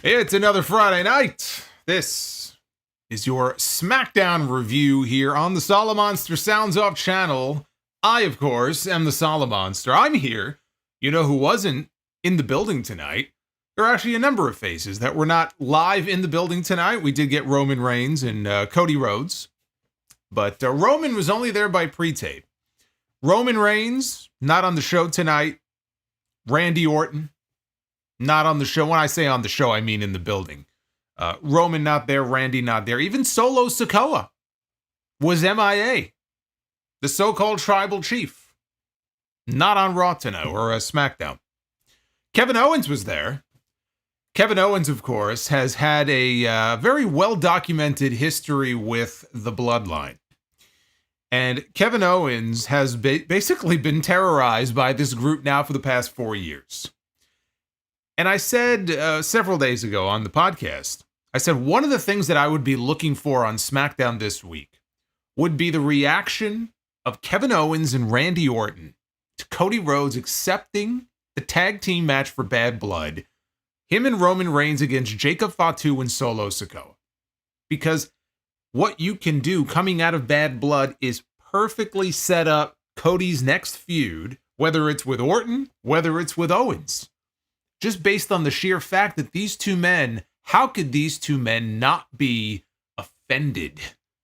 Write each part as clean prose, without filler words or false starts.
It's another Friday night. This is your Smackdown review here on the Solomonster Sounds Off channel. I, of course, am the Solomonster. I'm here. You know who wasn't in the building tonight? There are actually a number of faces that were not live in the building tonight. We did get Roman Reigns and Cody Rhodes, but Roman was only there by pre-tape. Roman Reigns, not on the show tonight. Randy Orton, not on the show. When I say on the show, I mean in the building. Roman not there, Randy not there. Even Solo Sikoa was MIA. The so-called tribal chief. Not on Raw tonight or SmackDown. Kevin Owens was there. Kevin Owens, of course, has had a very well-documented history with the Bloodline. And Kevin Owens has basically been terrorized by this group now for the past 4 years. And I said several days ago on the podcast, I said one of the things that I would be looking for on SmackDown this week would be the reaction of Kevin Owens and Randy Orton to Cody Rhodes accepting the tag team match for Bad Blood, him and Roman Reigns against Jacob Fatu and Solo Sikoa. Because what you can do coming out of Bad Blood is perfectly set up Cody's next feud, whether it's with Orton, whether it's with Owens. Just based on the sheer fact that these two men, how could these two men not be offended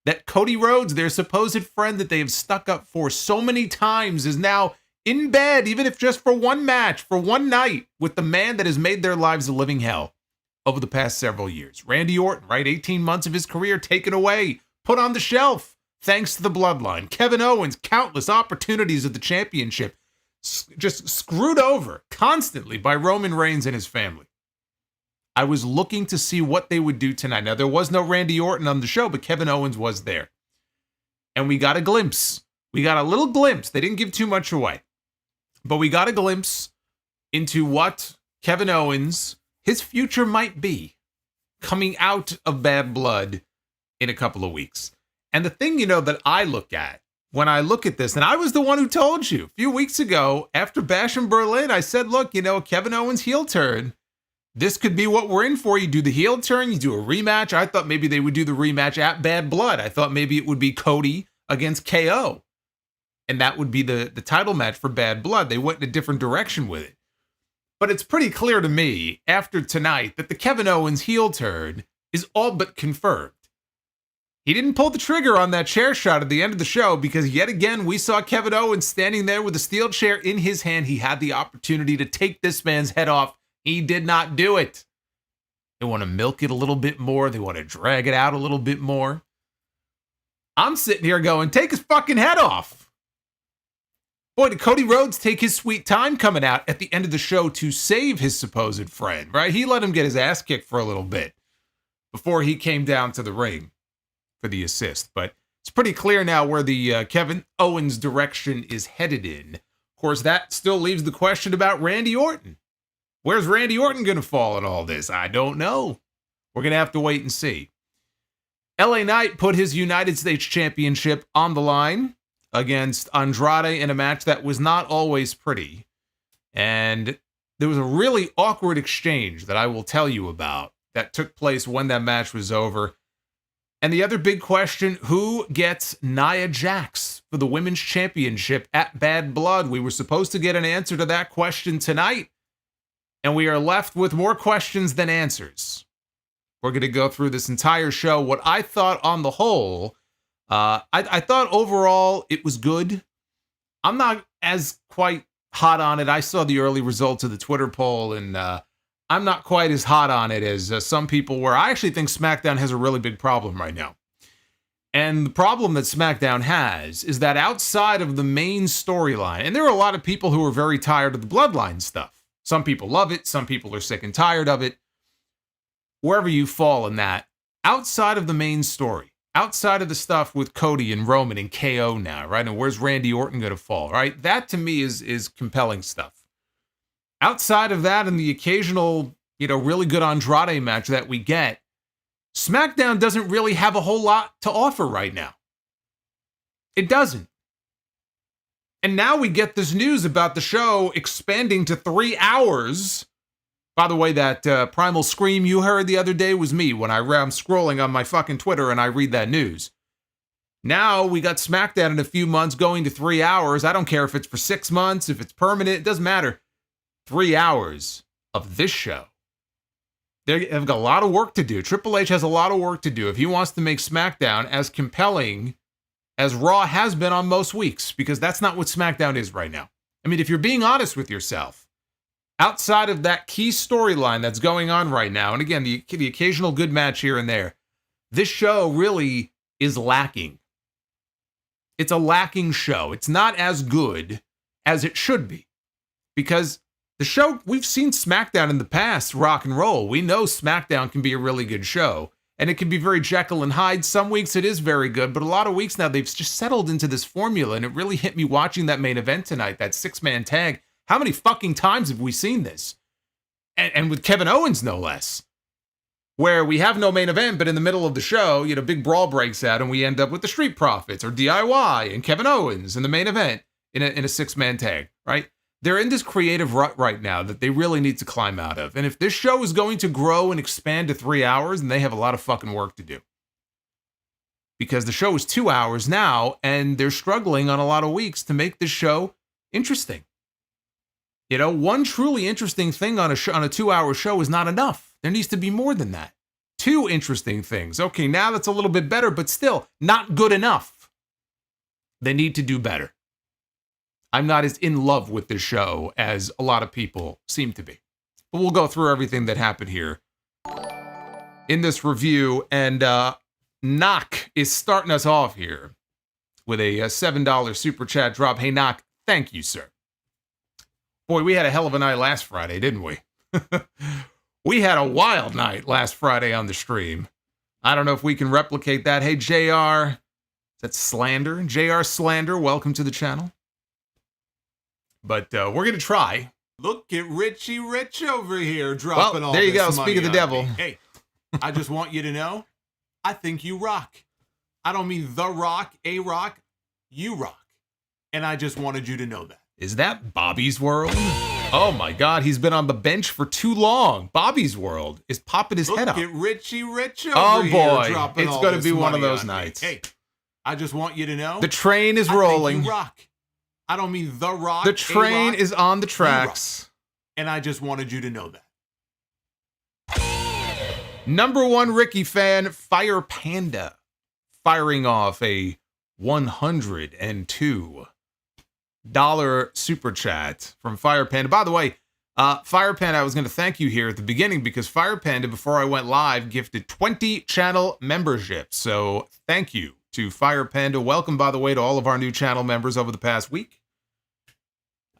that Cody Rhodes, their supposed friend that they have stuck up for so many times, is now in bed, even if just for one match, for one night, with the man that has made their lives a living hell over the past several years. Randy Orton, right? 18 months of his career taken away, put on the shelf, thanks to the Bloodline. Kevin Owens, countless opportunities at the championship, just screwed over constantly by Roman Reigns and his family. I was looking to see what they would do tonight. Now, there was no Randy Orton on the show, but Kevin Owens was there. And we got a glimpse. We got a little glimpse. They didn't give too much away. But we got a glimpse into what Kevin Owens, his future might be coming out of Bad Blood in a couple of weeks. And the thing, that I look at when I look at this, and I was the one who told you a few weeks ago after Bash in Berlin, I said, look, Kevin Owens heel turn, this could be what we're in for. You do the heel turn, you do a rematch. I thought maybe they would do the rematch at Bad Blood. I thought maybe it would be Cody against KO. And that would be the title match for Bad Blood. They went in a different direction with it. But it's pretty clear to me after tonight that the Kevin Owens heel turn is all but confirmed. He didn't pull the trigger on that chair shot at the end of the show because yet again, we saw Kevin Owens standing there with a steel chair in his hand. He had the opportunity to take this man's head off. He did not do it. They want to milk it a little bit more. They want to drag it out a little bit more. I'm sitting here going, take his fucking head off. Boy, did Cody Rhodes take his sweet time coming out at the end of the show to save his supposed friend, right? He let him get his ass kicked for a little bit before he came down to the ring for the assist. But it's pretty clear now where the Kevin Owens direction is headed in. Of course, that still leaves the question about Randy Orton. Where's Randy Orton going to fall in all this? I don't know. We're going to have to wait and see. LA Knight put his United States Championship on the line against Andrade in a match that was not always pretty. And there was a really awkward exchange that I will tell you about that took place when that match was over. And the other big question, who gets Nia Jax for the Women's Championship at Bad Blood? We were supposed to get an answer to that question tonight, and we are left with more questions than answers. We're going to go through this entire show. What I thought on the whole, I thought overall it was good. I'm not as quite hot on it. I saw the early results of the Twitter poll, and I'm not quite as hot on it as some people were. I actually think SmackDown has a really big problem right now. And the problem that SmackDown has is that outside of the main storyline, and there are a lot of people who are very tired of the Bloodline stuff. Some people love it. Some people are sick and tired of it. Wherever you fall in that, outside of the main story, outside of the stuff with Cody and Roman and KO now, right? And where's Randy Orton going to fall, right? That to me is compelling stuff. Outside of that and the occasional, really good Andrade match that we get, SmackDown doesn't really have a whole lot to offer right now. It doesn't. And now we get this news about the show expanding to 3 hours By the way, that primal scream you heard the other day was me when I'm scrolling on my fucking Twitter and I read that news. Now we got SmackDown in a few months going to 3 hours. I don't care if it's for 6 months, if it's permanent, it doesn't matter. 3 hours of this show. They've got a lot of work to do. Triple H has a lot of work to do if he wants to make SmackDown as compelling as Raw has been on most weeks, because that's not what SmackDown is right now. I mean, if you're being honest with yourself, outside of that key storyline that's going on right now, and again, the occasional good match here and there, this show really is lacking. It's a lacking show. It's not as good as it should be, because the show, we've seen SmackDown in the past rock and roll. We know SmackDown can be a really good show, and it can be very Jekyll and Hyde. Some weeks it is very good, but a lot of weeks now they've just settled into this formula, and it really hit me watching that main event tonight, that 6-man tag. How many fucking times have we seen this? And with Kevin Owens, no less. Where we have no main event, but in the middle of the show, big brawl breaks out, and we end up with the Street Profits or DIY and Kevin Owens in the main event in a 6-man tag, right? They're in this creative rut right now that they really need to climb out of. And if this show is going to grow and expand to 3 hours, then they have a lot of fucking work to do. Because the show is 2 hours now, and they're struggling on a lot of weeks to make this show interesting. One truly interesting thing on a 2-hour show is not enough. There needs to be more than that. 2 interesting things. Okay, now that's a little bit better, but still not good enough. They need to do better. I'm not as in love with this show as a lot of people seem to be. But we'll go through everything that happened here in this review. And Knock is starting us off here with a $7 super chat drop. Hey, Knock, thank you, sir. Boy, we had a hell of a night last Friday, didn't we? We had a wild night last Friday on the stream. I don't know if we can replicate that. Hey, JR, is that Slander? JR Slander, welcome to the channel. But we're going to try. Look at Richie Rich over here dropping all there you this go. money Speak of the on devil. me. Hey, I just want you to know, I think you rock. I don't mean The Rock, A-Rock, you rock. And I just wanted you to know that. Is that Bobby's World? Oh my God, he's been on the bench for too long. Bobby's World is popping his head up. Look at Richie Rich over here dropping it's all going to this be one of money those on me. nights. Hey, I just want you to know, The train is I rolling. think you rock. I don't mean The Rock, The train A-Rock, is on the you tracks. rock. And I just wanted you to know that. Number 1 Ricky fan, Fire Panda, firing off a $102 super chat from Fire Panda. By the way, Fire Panda, I was going to thank you here at the beginning because Fire Panda, before I went live, gifted 20 channel memberships. So thank you to Fire Panda. Welcome, by the way, to all of our new channel members over the past week.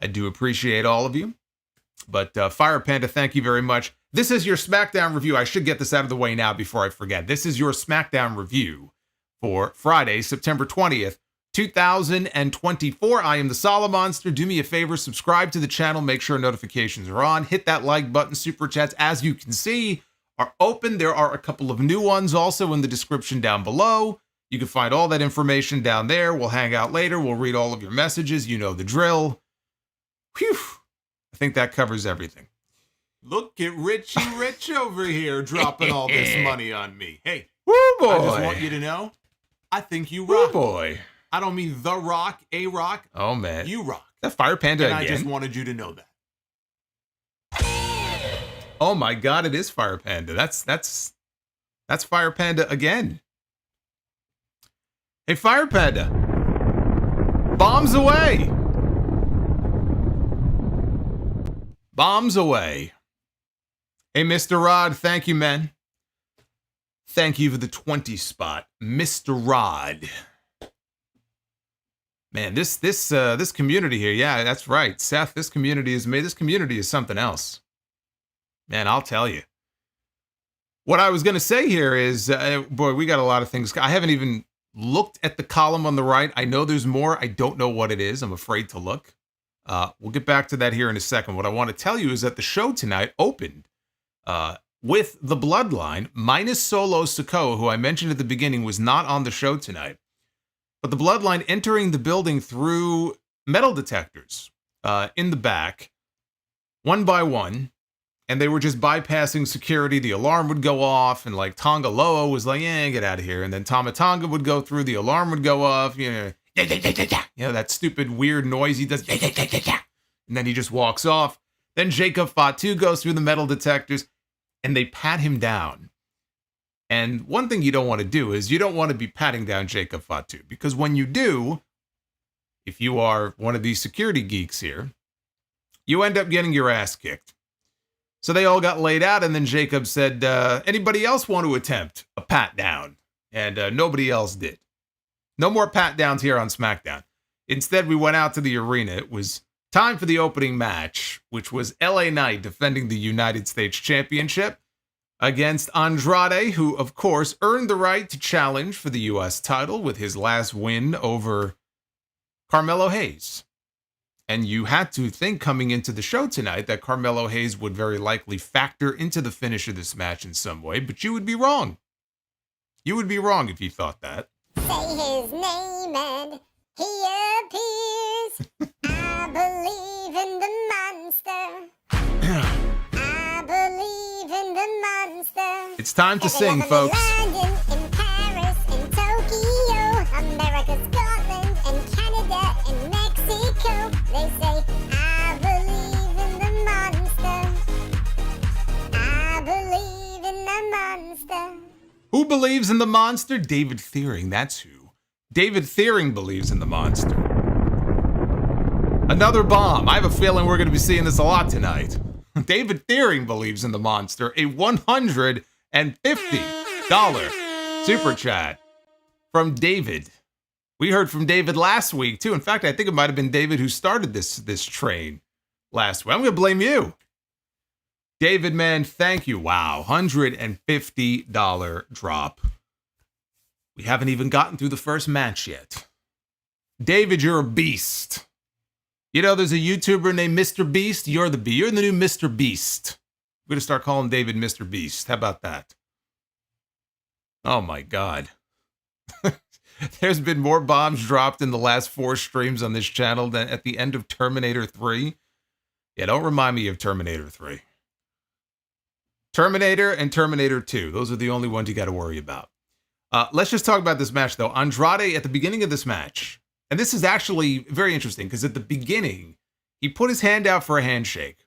I do appreciate all of you. But Fire Panda, thank you very much. This is your SmackDown review. I should get this out of the way now before I forget. This is your SmackDown review for Friday, September 20th, 2024. I am the Solomonster. Do me a favor, subscribe to the channel, make sure notifications are on, hit that like button. Super chats, as you can see, are open. There are a couple of new ones also in the description down below. You can find all that information down there. We'll hang out later. We'll read all of your messages. You know the drill. Whew. I think that covers everything. Look at Richie Rich over here dropping all this money on me. Hey, Woo boy. I just want you to know, I think you Woo rock. boy. I don't mean The Rock, A-Rock, Oh man. you rock. That Fire Panda And again. I just wanted you to know that. Oh my God, it is Fire Panda. That's Fire Panda again. Hey, Fire Panda. Bombs away. Bombs away. Hey, Mr. Rod, thank you, man. Thank you for the 20 spot, Mr. Rod. Man, this community here, yeah, that's right, Seth. This community is something else. Man, I'll tell you. What I was gonna say here is, boy, we got a lot of things. I haven't even looked at the column on the right. I know there's more. I don't know what it is. I'm afraid to look. We'll get back to that here in a second. What I want to tell you is that the show tonight opened with the Bloodline, minus Solo Sikoa, who I mentioned at the beginning was not on the show tonight. But the Bloodline entering the building through metal detectors in the back, one by one, and they were just bypassing security. The alarm would go off, and like Tonga Loa was like, "Yeah, get out of here." And then Tama Tonga would go through. The alarm would go off. That stupid weird noise he does. And then he just walks off. Then Jacob Fatu goes through the metal detectors, and they pat him down. And one thing you don't want to do is you don't want to be patting down Jacob Fatu, because when you do, if you are one of these security geeks here, you end up getting your ass kicked. So they all got laid out, and then Jacob said, anybody else want to attempt a pat down? And nobody else did. No more pat downs here on SmackDown. Instead, we went out to the arena. It was time for the opening match, which was LA Knight defending the United States Championship against Andrade, who, of course, earned the right to challenge for the U.S. title with his last win over Carmelo Hayes. And you had to think coming into the show tonight that Carmelo Hayes would very likely factor into the finish of this match in some way, but you would be wrong. You would be wrong if you thought that. Say his name and he appears. I believe in the monster. I believe in the monster. It's time to sing, folks. London, in Paris, in Tokyo, America, Scotland, and Canada, and Mexico. They say, I believe in the monster. I believe in the monster. Who believes in the monster? David Thiering, that's who. David Thiering believes in the monster. Another bomb. I have a feeling we're going to be seeing this a lot tonight. David Thiering believes in the monster. A $150 super chat from David. We heard from David last week, too. In fact, I think it might have been David who started this train last week. I'm going to blame you. David, man, thank you. Wow, $150 drop. We haven't even gotten through the first match yet. David, you're a beast. You know, there's a YouTuber named Mr. Beast. You're the new Mr. Beast. We're going to start calling David Mr. Beast. How about that? Oh, my God. There's been more bombs dropped in the last 4 streams on this channel than at the end of Terminator 3. Yeah, don't remind me of Terminator 3. Terminator and Terminator 2. Those are the only ones you got to worry about. Let's just talk about this match, though. Andrade, at the beginning of this match, and this is actually very interesting, because at the beginning, he put his hand out for a handshake,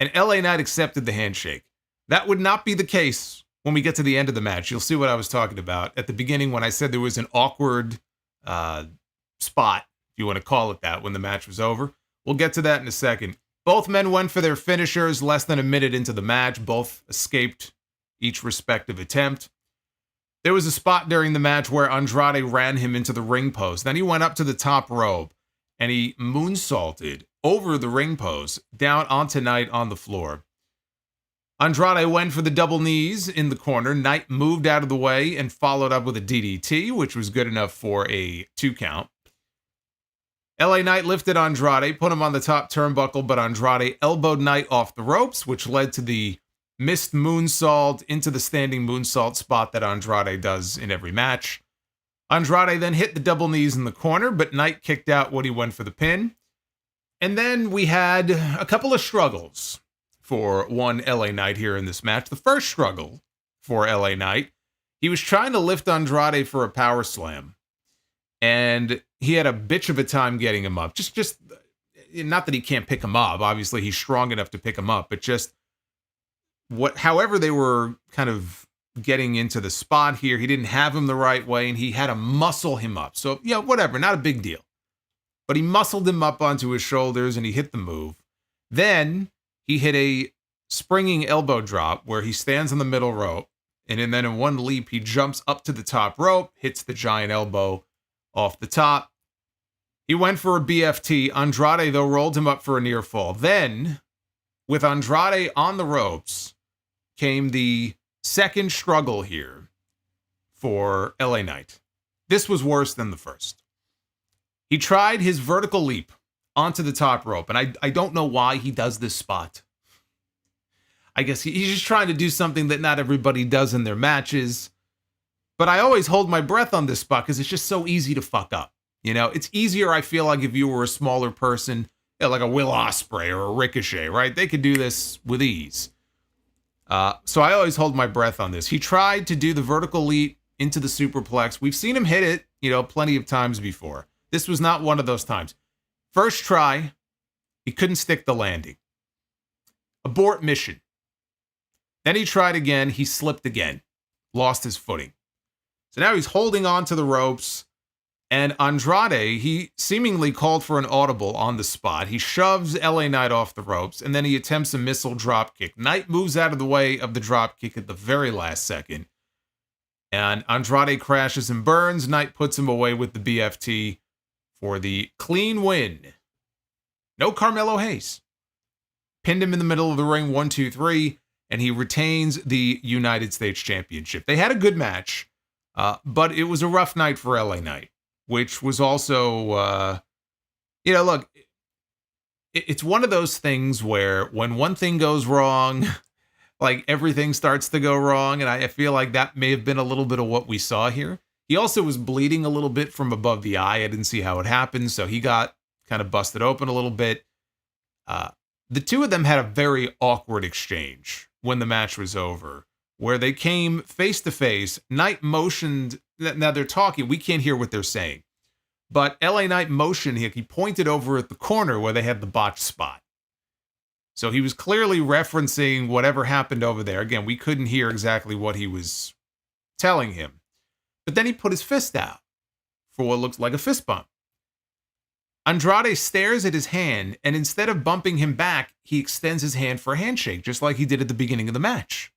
and LA Knight accepted the handshake. That would not be the case when we get to the end of the match. You'll see what I was talking about. At the beginning, when I said there was an awkward spot, if you want to call it that, when the match was over. We'll get to that in a second. Both men went for their finishers less than a minute into the match. Both escaped each respective attempt. There was a spot during the match where Andrade ran him into the ring post. Then he went up to the top rope and he moonsaulted over the ring post down onto Knight on the floor. Andrade went for the double knees in the corner. Knight moved out of the way and followed up with a DDT, which was good enough for a 2 count. LA Knight lifted Andrade, put him on the top turnbuckle, but Andrade elbowed Knight off the ropes, which led to the missed moonsault into the standing moonsault spot that Andrade does in every match. Andrade then hit the double knees in the corner, but Knight kicked out when he went for the pin. And then we had a couple of struggles for one LA Knight here in this match. The first struggle for LA Knight, he was trying to lift Andrade for a power slam, and he had a bitch of a time getting him up. Just not that he can't pick him up. Obviously, he's strong enough to pick him up, but just however they were kind of getting into the spot here, he didn't have him the right way, and he had to muscle him up. So, yeah, whatever, not a big deal. But he muscled him up onto his shoulders, and he hit the move. Then he hit a springing elbow drop where he stands on the middle rope, and then in one leap, he jumps up to the top rope, hits the giant elbow off the top. He went for a BFT. Andrade, though, rolled him up for a near fall. Then, with Andrade on the ropes, came the second struggle here for LA Knight. This was worse than the first. He tried his vertical leap onto the top rope, and I don't know why he does this spot. I guess he's just trying to do something that not everybody does in their matches. But I always hold my breath on this spot because it's just so easy to fuck up. You know, it's easier, I feel like, if you were a smaller person like a Will Ospreay or a Ricochet, right? They could do this with ease. So I always hold my breath on this. He tried to do the vertical leap into the superplex. We've seen him hit it, plenty of times before. This was not one of those times. First try, he couldn't stick the landing. Abort mission. Then he tried again. He slipped again. Lost his footing. So now he's holding on to the ropes. And Andrade, he seemingly called for an audible on the spot. He shoves LA Knight off the ropes, and then he attempts a missile drop kick. Knight moves out of the way of the drop kick at the very last second. And Andrade crashes and burns. Knight puts him away with the BFT for the clean win. No Carmelo Hayes. Pinned him in the middle of the ring, 1, 2, 3, and he retains the United States Championship. They had a good match, but it was a rough night for LA Knight, which was also, look, it's one of those things where when one thing goes wrong, like everything starts to go wrong, and I feel like that may have been a little bit of what we saw here. He also was bleeding a little bit from above the eye. I didn't see how it happened, so he got kind of busted open a little bit. The two of them had a very awkward exchange when the match was over, where they came face to face. Knight motioned. Now they're talking. We can't hear what they're saying. But LA Knight motioned. He pointed over at the corner where they had the botched spot. So he was clearly referencing whatever happened over there. Again, we couldn't hear exactly what he was telling him. But then he put his fist out for what looked like a fist bump. Andrade stares at his hand, and instead of bumping him back, he extends his hand for a handshake, just like he did at the beginning of the match.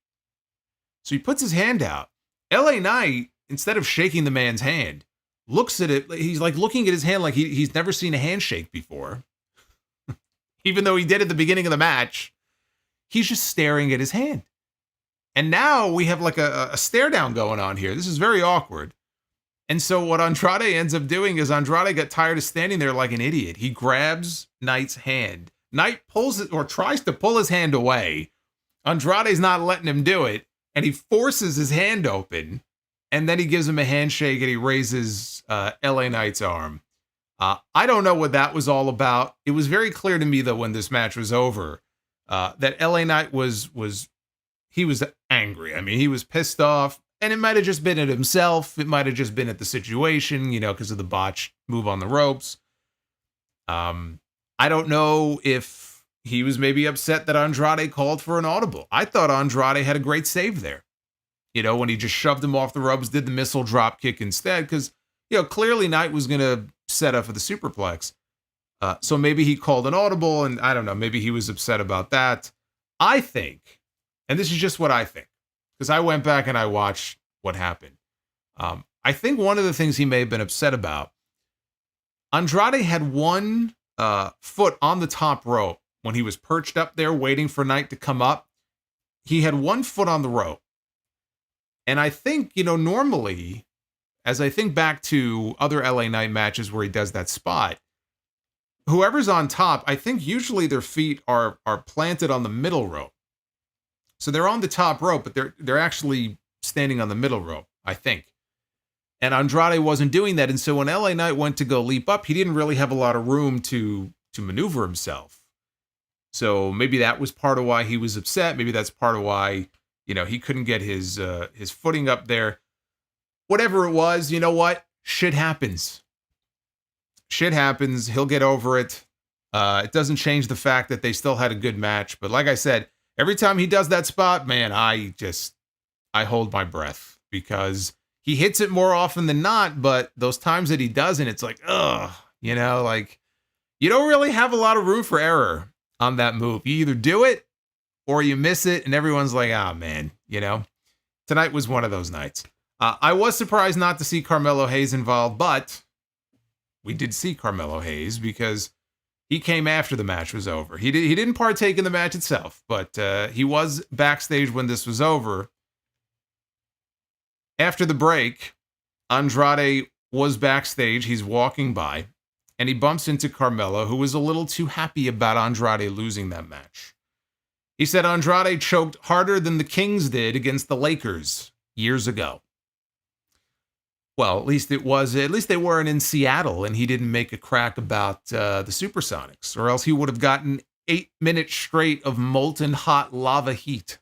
So he puts his hand out. LA Knight, instead of shaking the man's hand, looks at it. He's like looking at his hand like he's never seen a handshake before. Even though he did at the beginning of the match, he's just staring at his hand. And now we have like a stare down going on here. This is very awkward. And so what Andrade ends up doing is Andrade got tired of standing there like an idiot. He grabs Knight's hand. Knight pulls it or tries to pull his hand away. Andrade's not letting him do it. And he forces his hand open. And then he gives him a handshake and he raises LA Knight's arm. I don't know what that was all about. It was very clear to me that when this match was over, that LA Knight was angry. I mean, he was pissed off. And it might have just been at himself. It might have just been at the situation, because of the botched move on the ropes. I don't know if he was maybe upset that Andrade called for an audible. I thought Andrade had a great save there. When he just shoved him off the ropes, did the missile drop kick instead. Because, clearly Knight was going to set up for the superplex. So maybe he called an audible, and I don't know, maybe he was upset about that. I think, and this is just what I think, because I went back and I watched what happened. I think one of the things he may have been upset about, Andrade had one foot on the top rope when he was perched up there waiting for Knight to come up. He had one foot on the rope. And I think, normally, as I think back to other LA Knight matches where he does that spot, whoever's on top, I think usually their feet are planted on the middle rope. So they're on the top rope, but they're actually standing on the middle rope, I think. And Andrade wasn't doing that. And so when LA Knight went to go leap up, he didn't really have a lot of room to maneuver himself. So maybe that was part of why he was upset. Maybe that's part of why, he couldn't get his footing up there. Whatever it was, you know what? Shit happens. Shit happens. He'll get over it. It doesn't change the fact that they still had a good match. But like I said, every time he does that spot, man, I hold my breath because he hits it more often than not. But those times that he doesn't, it's like, ugh, you don't really have a lot of room for error on that move. You either do it or you miss it. And everyone's like, ah, man, tonight was one of those nights. I was surprised not to see Carmelo Hayes involved, but we did see Carmelo Hayes because he came after the match was over. He didn't partake in the match itself, but he was backstage when this was over. After the break, Andrade was backstage. He's walking by, and he bumps into Carmelo, who was a little too happy about Andrade losing that match. He said Andrade choked harder than the Kings did against the Lakers years ago. Well, at least they weren't in Seattle and he didn't make a crack about the Supersonics, or else he would have gotten 8 minutes straight of molten hot lava heat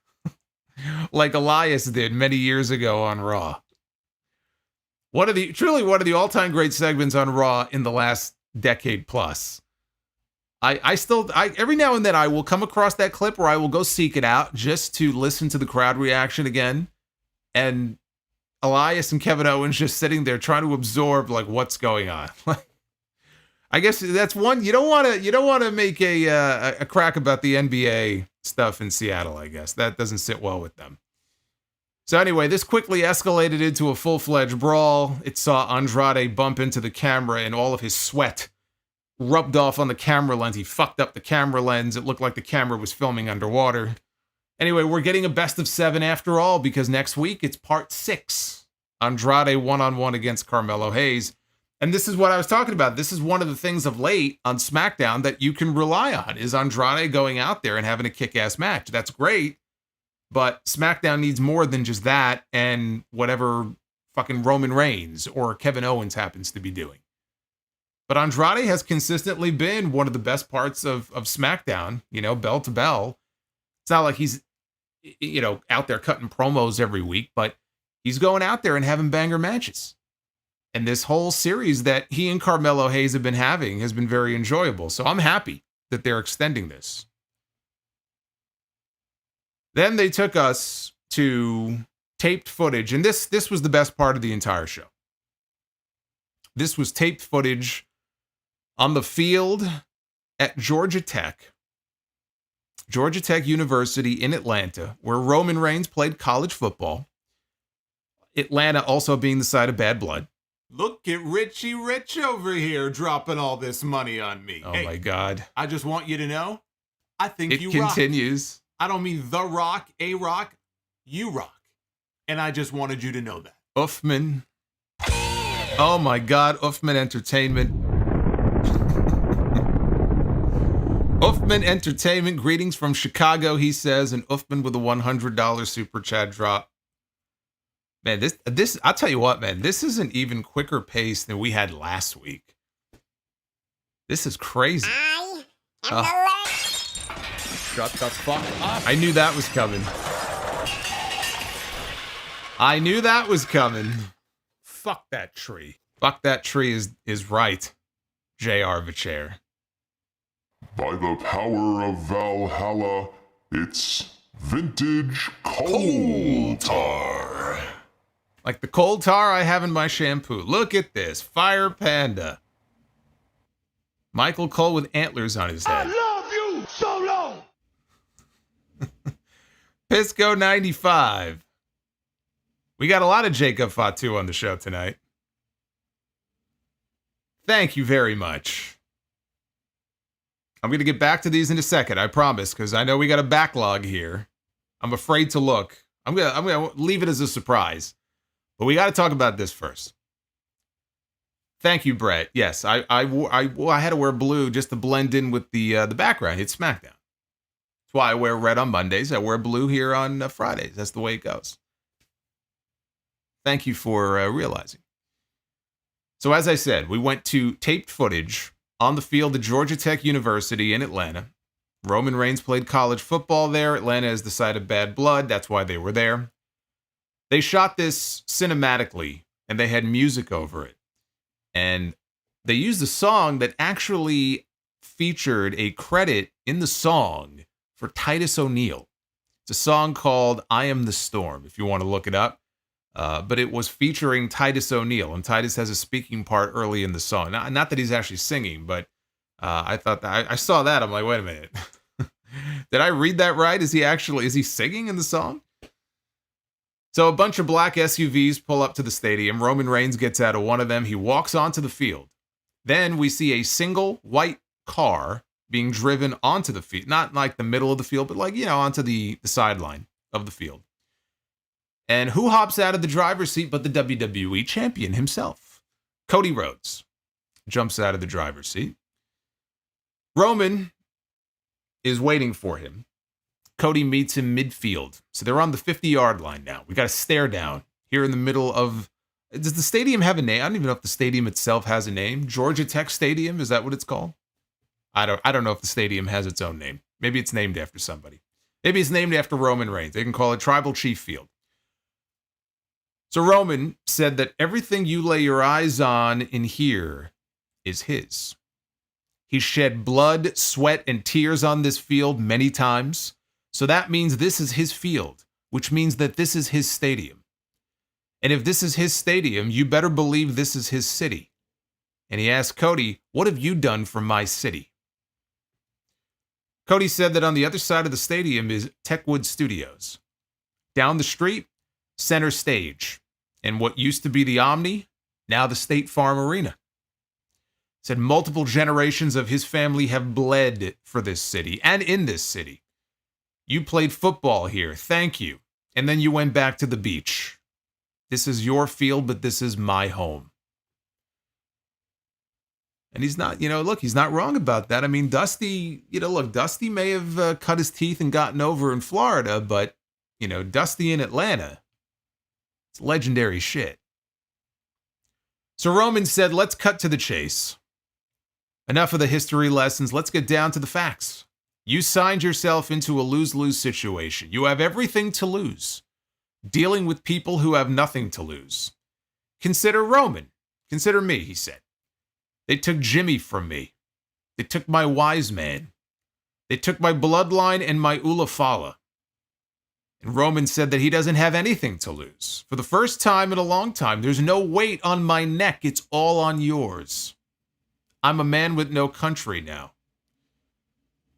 like Elias did many years ago on Raw. Truly one of the all-time great segments on Raw in the last decade plus. I every now and then I will come across that clip where I will go seek it out just to listen to the crowd reaction again. And Elias and Kevin Owens just sitting there trying to absorb like what's going on. I guess that's one you don't want to make a crack about the NBA stuff in Seattle. I guess that doesn't sit well with them. So anyway, this quickly escalated into a full-fledged brawl. It saw Andrade bump into the camera and all of his sweat rubbed off on the camera lens. He fucked up the camera lens. It looked like the camera was filming underwater. Anyway, we're getting a best of 7 after all, because next week it's part 6. Andrade one-on-one against Carmelo Hayes. And this is what I was talking about. This is one of the things of late on SmackDown that you can rely on, is Andrade going out there and having a kick-ass match. That's great, but SmackDown needs more than just that and whatever fucking Roman Reigns or Kevin Owens happens to be doing. But Andrade has consistently been one of the best parts of SmackDown, bell to bell. It's not like he's, out there cutting promos every week, but he's going out there and having banger matches. And this whole series that he and Carmelo Hayes have been having has been very enjoyable. So I'm happy that they're extending this. Then they took us to taped footage, and this was the best part of the entire show. This was taped footage on the field at Georgia Tech University in Atlanta, where Roman Reigns played college football. Atlanta also being the site of Bad Blood. Look at Richie Rich over here dropping all this money on me. Oh, my God. I just want you to know, I think it you rock. continues. I don't mean The Rock, A Rock, you rock. And I just wanted you to know that. Uffman. Oh, my God. Uffman Entertainment. Uffman Entertainment, greetings from Chicago, he says, and Uffman with a $100 super chat drop. Man, this, I'll tell you what, man, this is an even quicker pace than we had last week. This is crazy. I am the Shut the fuck up. I knew that was coming. Fuck that tree. Fuck that tree is right. J.R. Vichair. By the power of Valhalla, it's vintage coal tar. Like the coal tar I have in my shampoo. Look at this. Fire Panda. Michael Cole with antlers on his head. I love you so long. Pisco 95. We got a lot of Jacob Fatu on the show tonight. Thank you very much. I'm going to get back to these in a second, I promise, because I know we got a backlog here. I'm afraid to look. I'm gonna leave it as a surprise. But we got to talk about this first. Thank you, Brett. Yes, I had to wear blue just to blend in with the background. It's SmackDown. That's why I wear red on Mondays. I wear blue here on Fridays. That's the way it goes. Thank you for realizing. So as I said, we went to taped footage on the field at Georgia Tech University in Atlanta. Roman Reigns played college football there. Atlanta is the site of Bad Blood. That's why they were there. They shot this cinematically, and they had music over it. And they used a song that actually featured a credit in the song for Titus O'Neil. It's a song called I Am the Storm, if you want to look it up. But it was featuring Titus O'Neil, and Titus has a speaking part early in the song. Not that he's actually singing, but I thought that I saw that. I'm like, wait a minute. Did I read that right? Is he singing in the song? So a bunch of black SUVs pull up to the stadium. Roman Reigns gets out of one of them. He walks onto the field. Then we see a single white car being driven onto the field. Not like the middle of the field, but onto the sideline of the field. And who hops out of the driver's seat but the WWE champion himself? Cody Rhodes jumps out of the driver's seat. Roman is waiting for him. Cody meets him midfield. So they're on the 50-yard line now. We got a stare down here in the middle of Does the stadium have a name? I don't even know if the stadium itself has a name. Georgia Tech Stadium, is that what it's called? I don't know if the stadium has its own name. Maybe it's named after somebody. Maybe it's named after Roman Reigns. They can call it Tribal Chief Field. So Roman said that everything you lay your eyes on in here is his. He shed blood, sweat, and tears on this field many times. So that means this is his field, which means that this is his stadium. And if this is his stadium, you better believe this is his city. And he asked Cody, what have you done for my city? Cody said that on the other side of the stadium is Techwood Studios. Down the street, Center Stage. And what used to be the Omni, now the State Farm Arena. Said multiple generations of his family have bled for this city and in this city. You played football here, thank you. And then you went back to the beach. This is your field, but this is my home. And he's not, look, he's not wrong about that. I mean, Dusty, Dusty may have cut his teeth and gotten over in Florida, but, Dusty in Atlanta, it's legendary shit. So Roman said, let's cut to the chase. Enough of the history lessons. Let's get down to the facts. You signed yourself into a lose-lose situation. You have everything to lose. Dealing with people who have nothing to lose. Consider Roman. Consider me, he said. They took Jimmy from me. They took my wise man. They took my bloodline and my Ulafala. And Roman said that he doesn't have anything to lose. For the first time in a long time, there's no weight on my neck. It's all on yours. I'm a man with no country now.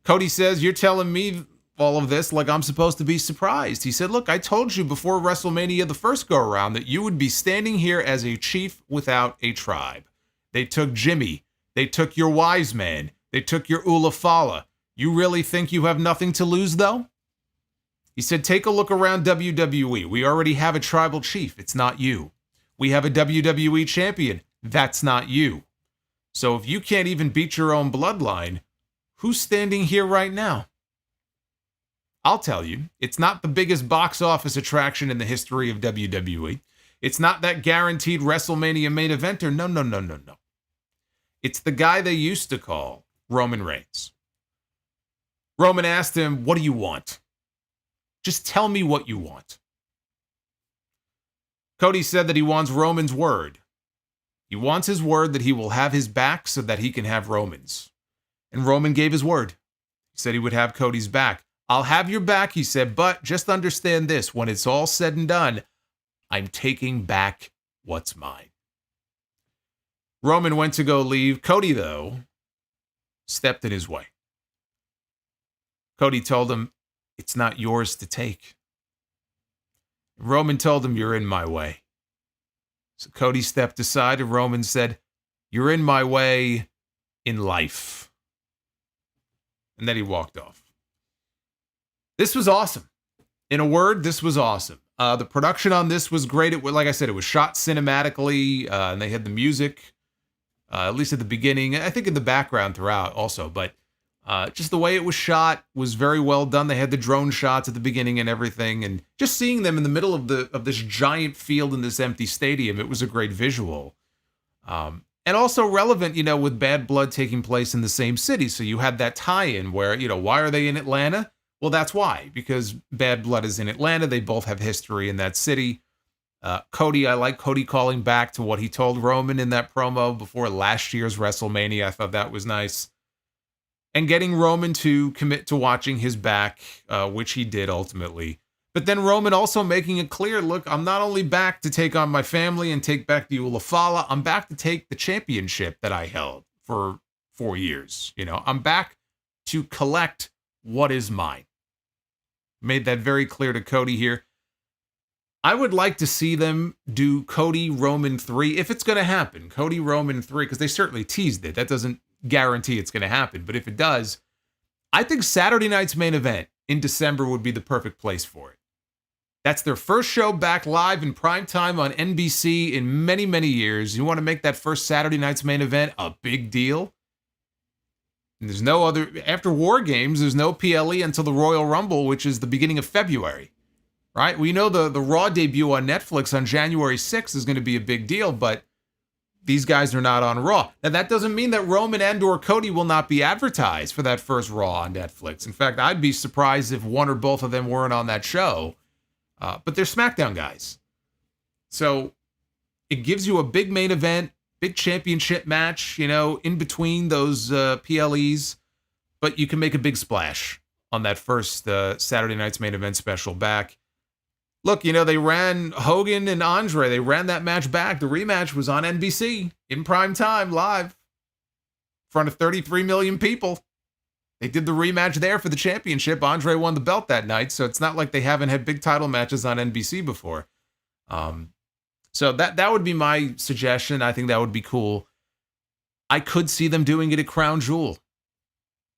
Cody says, you're telling me all of this like I'm supposed to be surprised. He said, look, I told you before WrestleMania the first go-around that you would be standing here as a chief without a tribe. They took Jimmy. They took your wise man. They took your Ulafala. You really think you have nothing to lose, though? He said, take a look around WWE. We already have a tribal chief. It's not you. We have a WWE champion. That's not you. So if you can't even beat your own bloodline, who's standing here right now? I'll tell you, it's not the biggest box office attraction in the history of WWE. It's not that guaranteed WrestleMania main eventer. No. It's the guy they used to call Roman Reigns. Roman asked him, what do you want? Just tell me what you want. Cody said that he wants Roman's word. He wants his word that he will have his back so that he can have Roman's. And Roman gave his word. He said he would have Cody's back. I'll have your back, he said, but just understand this. When it's all said and done, I'm taking back what's mine. Roman went to go leave. Cody, though, stepped in his way. Cody told him, it's not yours to take. Roman told him, you're in my way. So Cody stepped aside and Roman said, you're in my way in life. And then he walked off. This was awesome. In a word, this was awesome. The production on this was great. Like I said, it was shot cinematically, and they had the music, at least at the beginning. I think in the background throughout also, but just the way it was shot was very well done. They had the drone shots at the beginning and everything, and just seeing them in the middle of this giant field in this empty stadium, it was a great visual. And also relevant, with Bad Blood taking place in the same city. So you had that tie-in where, why are they in Atlanta? Well, that's why, because Bad Blood is in Atlanta. They both have history in that city. Cody, I like Cody calling back to what he told Roman in that promo before last year's WrestleMania. I thought that was nice. And getting Roman to commit to watching his back, which he did ultimately. But then Roman also making it clear, look, I'm not only back to take on my family and take back the Ulafala, I'm back to take the championship that I held for 4 years. I'm back to collect what is mine. Made that very clear to Cody here. I would like to see them do Cody Roman 3, if it's going to happen. Cody Roman 3, because they certainly teased it. That doesn't guarantee it's going to happen. But if it does, I think Saturday night's main event in December would be the perfect place for it. That's their first show back live in prime time on NBC in many, many years. You want to make that first Saturday night's main event a big deal? And there's no other, after War Games, there's no PLE until the Royal Rumble, which is the beginning of February, right? We know the Raw debut on Netflix on January 6th is going to be a big deal, but these guys are not on Raw. Now, that doesn't mean that Roman and or Cody will not be advertised for that first Raw on Netflix. In fact, I'd be surprised if one or both of them weren't on that show. But they're SmackDown guys. So it gives you a big main event, big championship match, in between those PLEs. But you can make a big splash on that first Saturday night's main event special back. Look, they ran Hogan and Andrade. They ran that match back. The rematch was on NBC in prime time, live, in front of 33 million people. They did the rematch there for the championship. Andrade won the belt that night, so it's not like they haven't had big title matches on NBC before. So that would be my suggestion. I think that would be cool. I could see them doing it at Crown Jewel.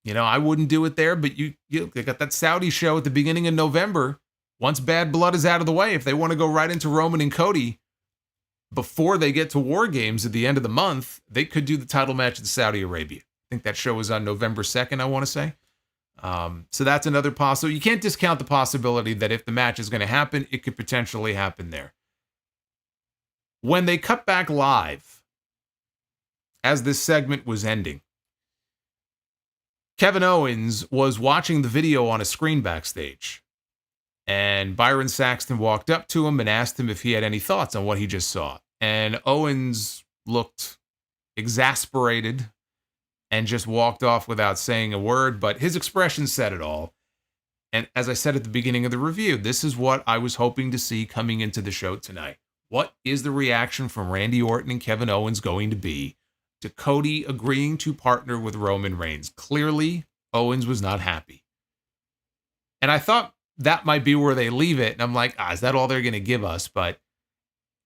I wouldn't do it there, but they got that Saudi show at the beginning of November. Once Bad Blood is out of the way, if they want to go right into Roman and Cody before they get to War Games at the end of the month, they could do the title match in Saudi Arabia. I think that show is on November 2nd, I want to say. So that's another possibility. You can't discount the possibility that if the match is going to happen, it could potentially happen there. When they cut back live, as this segment was ending, Kevin Owens was watching the video on a screen backstage. And Byron Saxton walked up to him and asked him if he had any thoughts on what he just saw. And Owens looked exasperated and just walked off without saying a word, but his expression said it all. And as I said at the beginning of the review, this is what I was hoping to see coming into the show tonight. What is the reaction from Randy Orton and Kevin Owens going to be to Cody agreeing to partner with Roman Reigns? Clearly, Owens was not happy. And I thought that might be where they leave it. And I'm like, is that all they're going to give us? But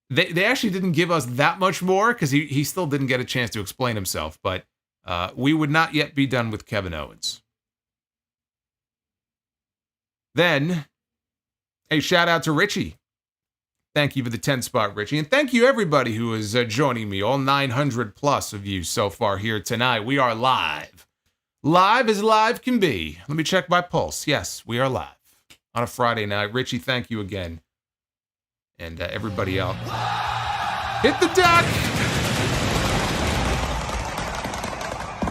they actually didn't give us that much more because he still didn't get a chance to explain himself. But we would not yet be done with Kevin Owens. Then, a shout out to Richie. Thank you for the 10 spot, Richie. And thank you, everybody who is joining me, all 900 plus of you so far here tonight. We are live. Live as live can be. Let me check my pulse. Yes, we are live on a Friday night. Richie, thank you again. And everybody else. Hit the deck!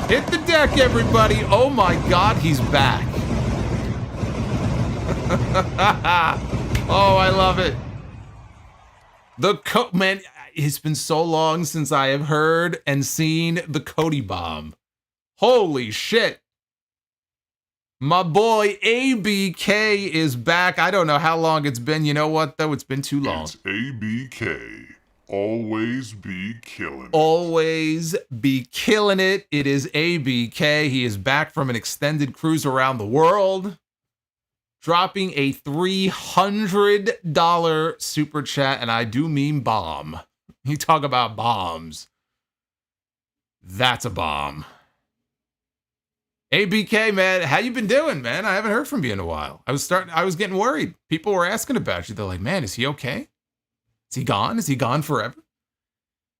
Hit the deck, everybody. Oh my God, he's back. Oh, I love it. Man, it's been so long since I have heard and seen the Cody bomb. Holy shit. My boy ABK is back. I don't know how long it's been. You know what, though? It's been too long. It's ABK. Always be killing it. Always be killing it. It is ABK. He is back from an extended cruise around the world, dropping a $300 super chat, and I do mean bomb. You talk about bombs. That's a bomb. ABK, man, how you been doing, man? I haven't heard from you in a while. I was getting worried. People were asking about you. They're like, man, is he okay? Is he gone? Is he gone forever?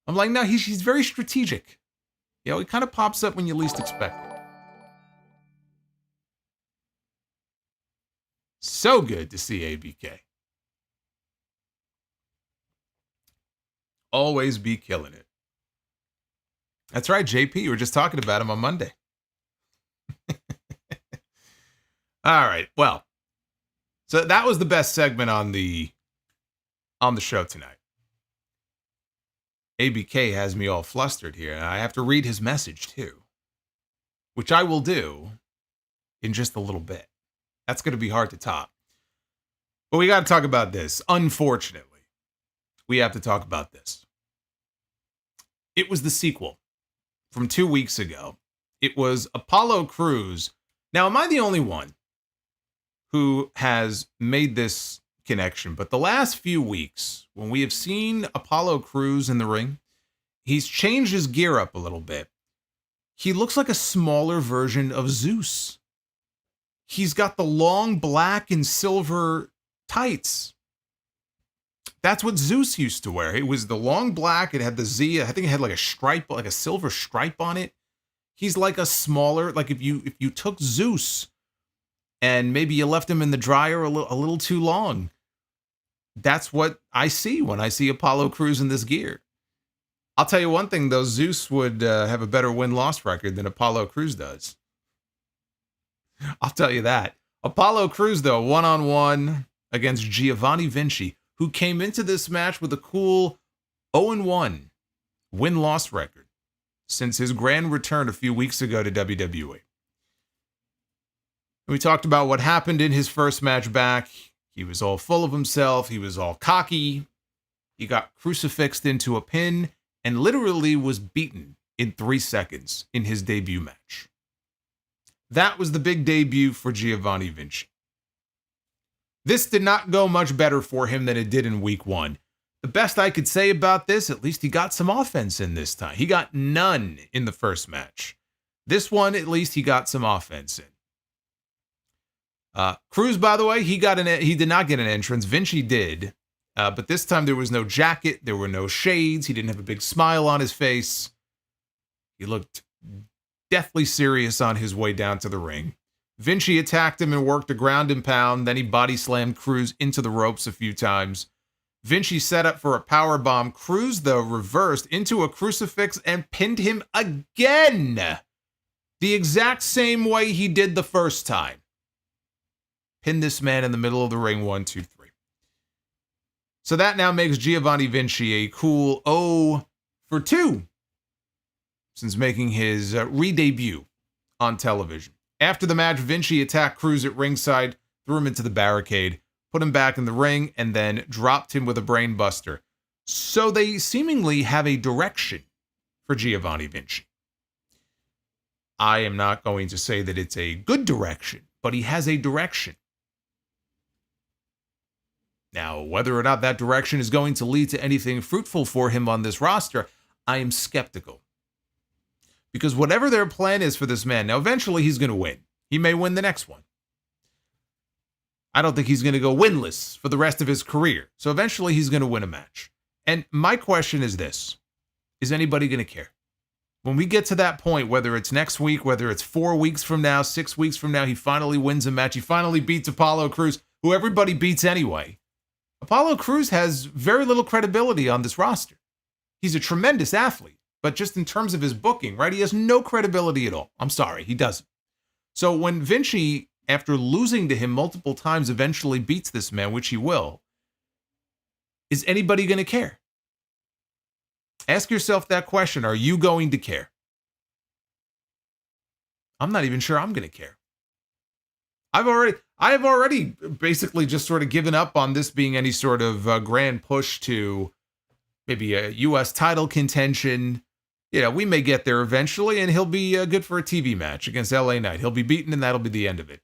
I'm like, no, he's very strategic. He kind of pops up when you least expect it. So good to see ABK. Always be killing it. That's right, JP. We were just talking about him on Monday. All right. Well, so that was the best segment on the show tonight. ABK has me all flustered here, and I have to read his message too, which I will do in just a little bit. That's going to be hard to top. But we got to talk about this. Unfortunately, we have to talk about this. It was the sequel from 2 weeks ago. It was Apollo Crews. Now, am I the only one who has made this connection? But the last few weeks, when we have seen Apollo Crews in the ring, he's changed his gear up a little bit. He looks like a smaller version of Zeus. He's got the long black and silver tights. That's what Zeus used to wear. It was the long black. It had the Z. I think it had like a stripe, like a silver stripe on it. He's like a smaller, like if you took Zeus and maybe you left him in the dryer a little too long, that's what I see when I see Apollo Crews in this gear. I'll tell you one thing, though. Zeus would have a better win-loss record than Apollo Crews does. I'll tell you that. Apollo Crews, though, one-on-one against Giovanni Vinci, who came into this match with a cool 0-1 win-loss record since his grand return a few weeks ago to WWE. We talked about what happened in his first match back. He was all full of himself. He was all cocky. He got crucifixed into a pin and literally was beaten in 3 seconds in his debut match. That was the big debut for Giovanni Vinci. This did not go much better for him than it did in week 1. The best I could say about this, at least he got some offense in this time. He got none in the first match. This one, at least he got some offense in. Crews, by the way, he did not get an entrance. Vinci did. But this time there was no jacket. There were no shades. He didn't have a big smile on his face. He looked deathly serious on his way down to the ring. Vinci attacked him and worked a ground and pound. Then he body slammed Crews into the ropes a few times. Vinci set up for a power bomb. Crews, though, reversed into a crucifix and pinned him again. The exact same way he did the first time. Pinned this man in the middle of the ring, 1, 2, 3. So that now makes Giovanni Vinci a cool 0-for-2 since making his re-debut on television. After the match, Vinci attacked Crews at ringside, threw him into the barricade, put him back in the ring, and then dropped him with a brain buster. So they seemingly have a direction for Giovanni Vinci. I am not going to say that it's a good direction, but he has a direction. Now, whether or not that direction is going to lead to anything fruitful for him on this roster, I am skeptical. Because whatever their plan is for this man, now eventually he's going to win. He may win the next one. I don't think he's going to go winless for the rest of his career. So eventually he's going to win a match. And my question is this. Is anybody going to care? When we get to that point, whether it's next week, whether it's 4 weeks from now, 6 weeks from now, he finally wins a match. He finally beats Apollo Crews, who everybody beats anyway. Apollo Crews has very little credibility on this roster. He's a tremendous athlete, but just in terms of his booking, right? He has no credibility at all. I'm sorry, he doesn't. So when Vinci, after losing to him multiple times, eventually beats this man, which he will, is anybody going to care? Ask yourself that question. Are you going to care? I'm not even sure I'm going to care. I have already basically just sort of given up on this being any sort of grand push to maybe a U.S. title contention. You know, we may get there eventually, and he'll be good for a TV match against LA Knight. He'll be beaten, and that'll be the end of it.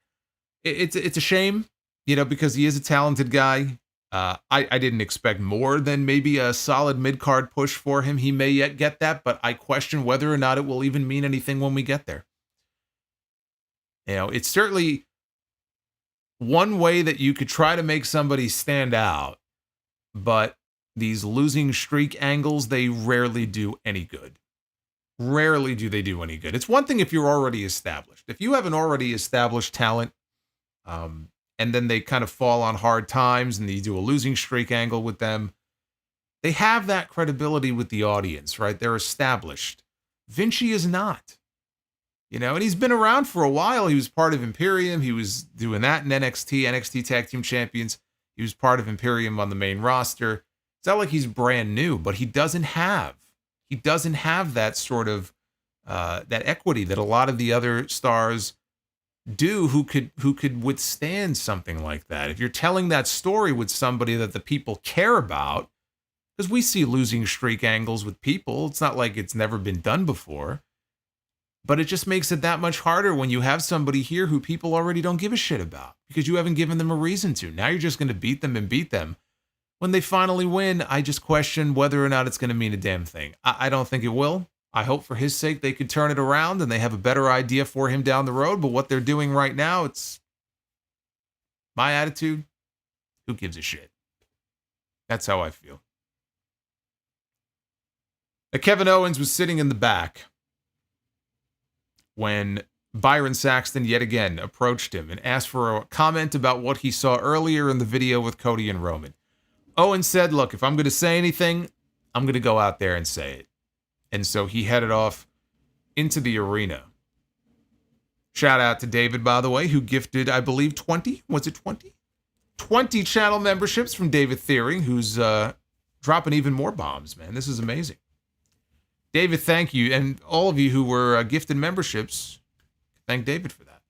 It's a shame, you know, because he is a talented guy. I didn't expect more than maybe a solid mid-card push for him. He may yet get that, but I question whether or not it will even mean anything when we get there. You know, it's certainly one way that you could try to make somebody stand out, but these losing streak angles, they rarely do any good. Rarely do they do any good. It's one thing if you're already established. If you have an already established talent, and then they kind of fall on hard times and you do a losing streak angle with them, they have that credibility with the audience, right? They're established. Vinci is not. You know, and he's been around for a while. He was part of Imperium. He was doing that in NXT Tag Team Champions. He was part of Imperium on the main roster. It's not like he's brand new, but he doesn't have that sort of that equity that a lot of the other stars do who could withstand something like that. If you're telling that story with somebody that the people care about, because we see losing streak angles with people. It's not like it's never been done before. But it just makes it that much harder when you have somebody here who people already don't give a shit about because you haven't given them a reason to. Now you're just going to beat them. When they finally win, I just question whether or not it's going to mean a damn thing. I don't think it will. I hope for his sake they could turn it around and they have a better idea for him down the road. But what they're doing right now, it's my attitude. Who gives a shit? That's how I feel. Kevin Owens was sitting in the back when Byron Saxton yet again approached him and asked for a comment about what he saw earlier in the video with Cody and Roman. Owens said, look, if I'm going to say anything, I'm going to go out there and say it. And so he headed off into the arena. Shout out to David, by the way, who gifted, I believe, 20? Was it 20? 20 channel memberships from David Theory, who's dropping even more bombs, man. This is amazing. David, thank you. And all of you who were gifted memberships, thank David for that.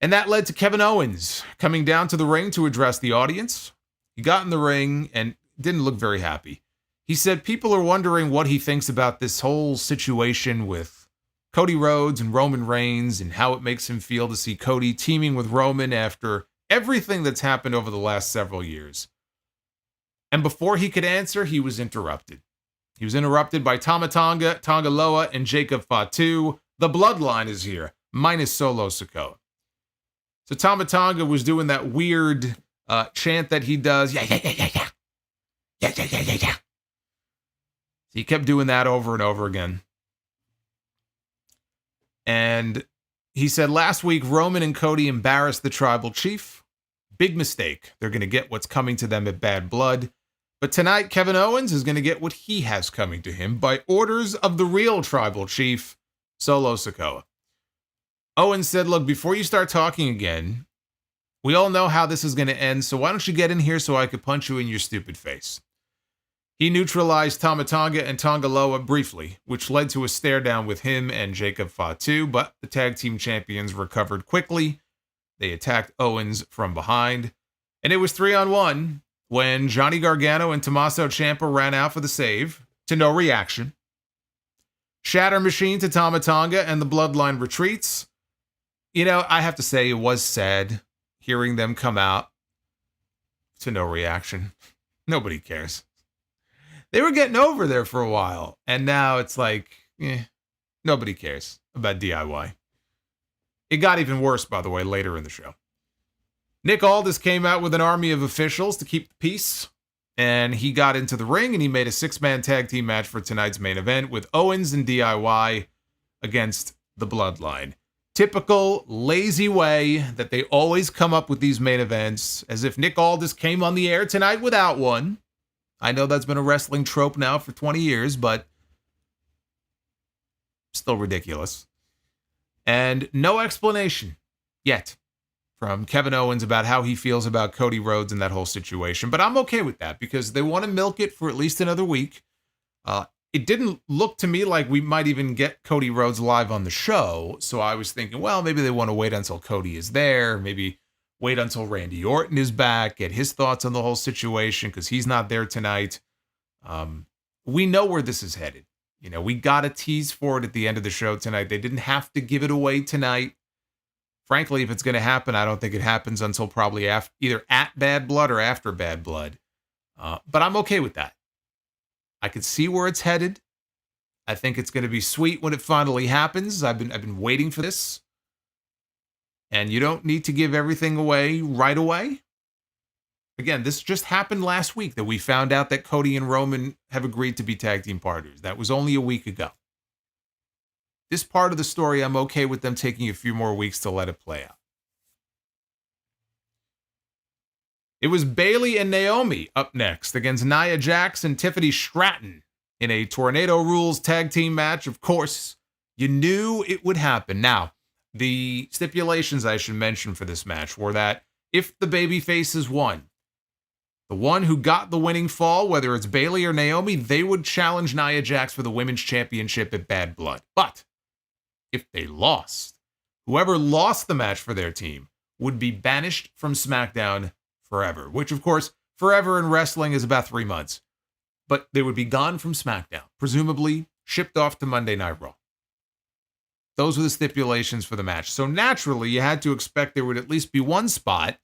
And that led to Kevin Owens coming down to the ring to address the audience. He got in the ring and didn't look very happy. He said people are wondering what he thinks about this whole situation with Cody Rhodes and Roman Reigns and how it makes him feel to see Cody teaming with Roman after everything that's happened over the last several years. And before he could answer, he was interrupted. He was interrupted by Tama Tonga, Tonga Loa, and Jacob Fatu. The Bloodline is here, minus Solo Sikoa. So Tama Tonga was doing that weird chant that he does. Yeah. So he kept doing that over and over again. And he said last week, Roman and Cody embarrassed the tribal chief. Big mistake. They're going to get what's coming to them at Bad Blood. But tonight, Kevin Owens is going to get what he has coming to him by orders of the real tribal chief, Solo Sikoa. Owens said, look, before you start talking again, we all know how this is going to end, so why don't you get in here so I could punch you in your stupid face? He neutralized Tama Tonga and Tonga Loa briefly, which led to a stare down with him and Jacob Fatu, but the tag team champions recovered quickly. They attacked Owens from behind, and it was 3-on-1 when Johnny Gargano and Tommaso Ciampa ran out for the save, to no reaction. Shatter Machine to Tama Tonga and the Bloodline retreats. You know, I have to say it was sad hearing them come out to no reaction. Nobody cares. They were getting over there for a while, and now it's like, nobody cares about DIY. It got even worse, by the way, later in the show. Nick Aldis came out with an army of officials to keep the peace, and he got into the ring, and he made a 6-man tag team match for tonight's main event with Owens and DIY against the Bloodline. Typical lazy way that they always come up with these main events, as if Nick Aldis came on the air tonight without one. I know that's been a wrestling trope now for 20 years, but still ridiculous. And no explanation yet from Kevin Owens about how he feels about Cody Rhodes and that whole situation. But I'm okay with that because they want to milk it for at least another week. It didn't look to me like we might even get Cody Rhodes live on the show. So I was thinking, well, maybe they want to wait until Cody is there. Maybe wait until Randy Orton is back, get his thoughts on the whole situation because he's not there tonight. We know where this is headed. You know, we got a tease for it at the end of the show tonight. They didn't have to give it away tonight. Frankly, if it's going to happen, I don't think it happens until probably after, either at Bad Blood or after Bad Blood. But I'm okay with that. I can see where it's headed. I think it's going to be sweet when it finally happens. I've been waiting for this. And you don't need to give everything away right away. Again, this just happened last week that we found out that Cody and Roman have agreed to be tag team partners. That was only a week ago. This part of the story, I'm okay with them taking a few more weeks to let it play out. It was Bayley and Naomi up next against Nia Jax and Tiffany Stratton in a Tornado Rules tag team match. Of course, you knew it would happen. Now, the stipulations I should mention for this match were that if the babyfaces won, the one who got the winning fall, whether it's Bayley or Naomi, they would challenge Nia Jax for the women's championship at Bad Blood. But if they lost, whoever lost the match for their team would be banished from SmackDown forever, which of course, forever in wrestling is about 3 months. But they would be gone from SmackDown, presumably shipped off to Monday Night Raw. Those were the stipulations for the match. So naturally, you had to expect there would at least be one spot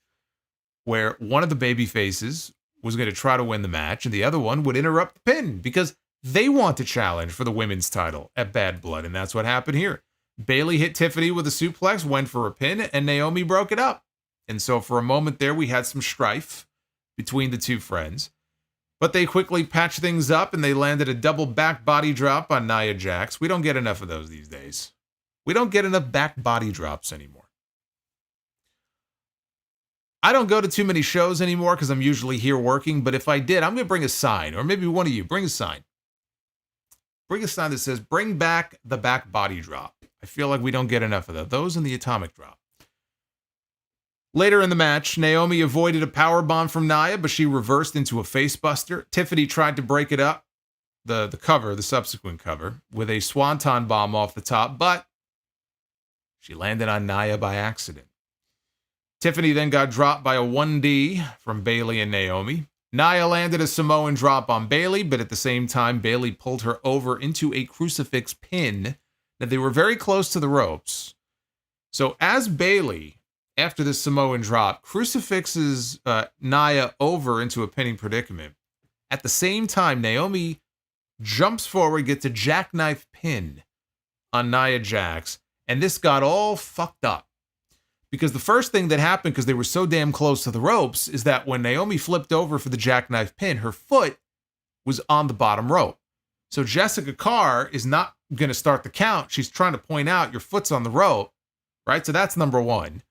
where one of the baby faces was going to try to win the match and the other one would interrupt the pin because they want to challenge for the women's title at Bad Blood. And that's what happened here. Bayley hit Tiffany with a suplex, went for a pin, and Naomi broke it up. And so for a moment there, we had some strife between the two friends. But they quickly patched things up and they landed a double back body drop on Nia Jax. We don't get enough of those these days. We don't get enough back body drops anymore. I don't go to too many shows anymore because I'm usually here working, but if I did, I'm going to bring a sign, or maybe one of you, bring a sign. Bring a sign that says, bring back the back body drop. I feel like we don't get enough of that. Those and the atomic drop. Later in the match, Naomi avoided a powerbomb from Nia, but she reversed into a facebuster. Tiffany tried to break it up, the subsequent cover, with a swanton bomb off the top, but she landed on Nia by accident. Tiffany then got dropped by a 1D from Bayley and Naomi. Nia landed a Samoan drop on Bayley, but at the same time, Bayley pulled her over into a crucifix pin. Now, they were very close to the ropes. So as Bayley, after the Samoan drop, crucifixes Nia over into a pinning predicament, at the same time, Naomi jumps forward, gets a jackknife pin on Nia Jax, and this got all fucked up. Because the first thing that happened, because they were so damn close to the ropes, is that when Naomi flipped over for the jackknife pin, her foot was on the bottom rope. So Jessica Carr is not going to start the count. She's trying to point out your foot's on the rope, right? So that's number one.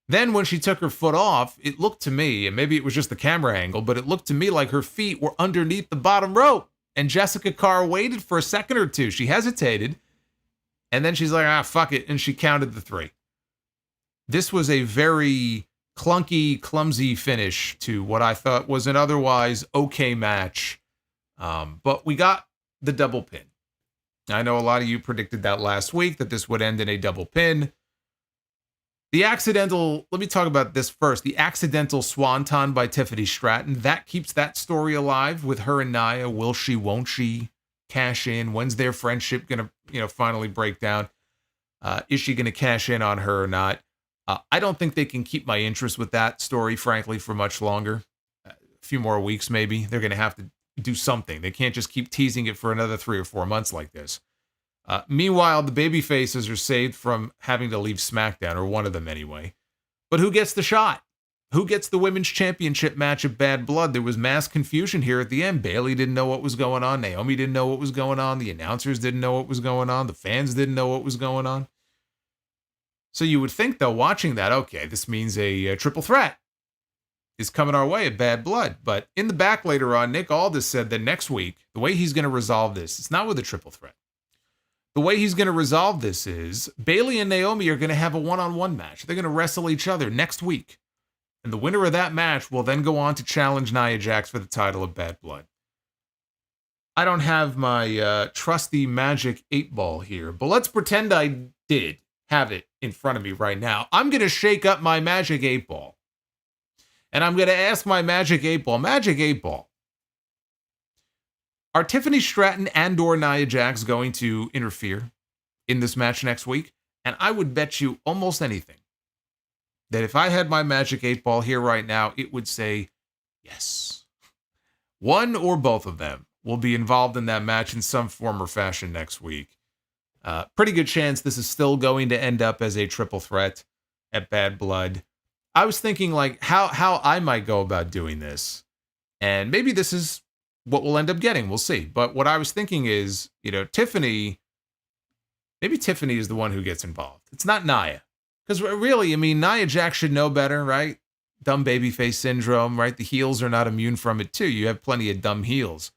Then when she took her foot off, it looked to me, and maybe it was just the camera angle, but it looked to me like her feet were underneath the bottom rope. And Jessica Carr waited for a second or two. She hesitated, and then she's like, fuck it, and she counted the 3. This was a very clunky, clumsy finish to what I thought was an otherwise okay match. But we got the double pin. I know a lot of you predicted that last week, that this would end in a double pin. Let me talk about this first. The accidental swanton by Tiffany Stratton, that keeps that story alive with her and Nia. Will she, won't she cash in? When's their friendship going to, finally break down? Is she going to cash in on her or not? I don't think they can keep my interest with that story, frankly, for much longer. A few more weeks, maybe. They're going to have to do something. They can't just keep teasing it for another 3 or 4 months like this. Meanwhile, the babyfaces are saved from having to leave SmackDown, or one of them anyway. But who gets the shot? Who gets the women's championship match of Bad Blood? There was mass confusion here at the end. Bayley didn't know what was going on. Naomi didn't know what was going on. The announcers didn't know what was going on. The fans didn't know what was going on. So you would think, though, watching that, okay, this means a triple threat is coming our way at Bad Blood. But in the back later on, Nick Aldis said that next week, the way he's going to resolve this, it's not with a triple threat. The way he's going to resolve this is Bayley and Naomi are going to have a one-on-one match. They're going to wrestle each other next week. And the winner of that match will then go on to challenge Nia Jax for the title of Bad Blood. I don't have my trusty magic 8-ball here, but let's pretend I did have it in front of me right now. I'm going to shake up my magic 8-ball. And I'm going to ask my magic 8-ball, are Tiffany Stratton and or Nia Jax going to interfere in this match next week? And I would bet you almost anything that if I had my magic 8-ball here right now, it would say yes. One or both of them will be involved in that match in some form or fashion next week. Pretty good chance this is still going to end up as a triple threat at Bad Blood. I was thinking like how I might go about doing this. And maybe this is what we'll end up getting. We'll see. But what I was thinking is, Tiffany, maybe Tiffany is the one who gets involved. It's not Nia. Because really, Nia Jax should know better, right? Dumb babyface syndrome, right? The heels are not immune from it too. You have plenty of dumb heels.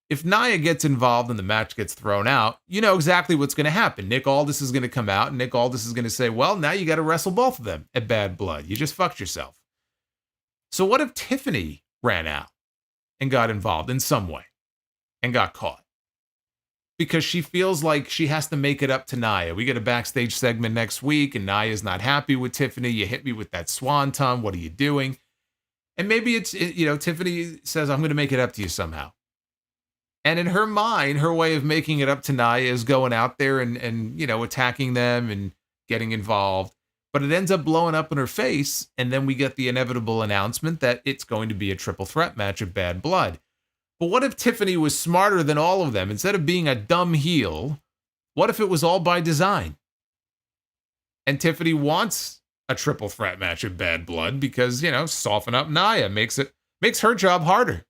If Nia gets involved and the match gets thrown out, you know exactly what's going to happen. Nick Aldis is going to come out, and Nick Aldis is going to say, well, now you got to wrestle both of them at Bad Blood. You just fucked yourself. So what if Tiffany ran out and got involved in some way and got caught? Because she feels like she has to make it up to Nia. We get a backstage segment next week, and Nia's not happy with Tiffany. You hit me with that swanton. What are you doing? And maybe Tiffany says, I'm going to make it up to you somehow. And in her mind, her way of making it up to Nia is going out there and attacking them and getting involved. But it ends up blowing up in her face, and then we get the inevitable announcement that it's going to be a triple threat match of Bad Blood. But what if Tiffany was smarter than all of them? Instead of being a dumb heel, what if it was all by design? And Tiffany wants a triple threat match of Bad Blood because, soften up Nia makes her job harder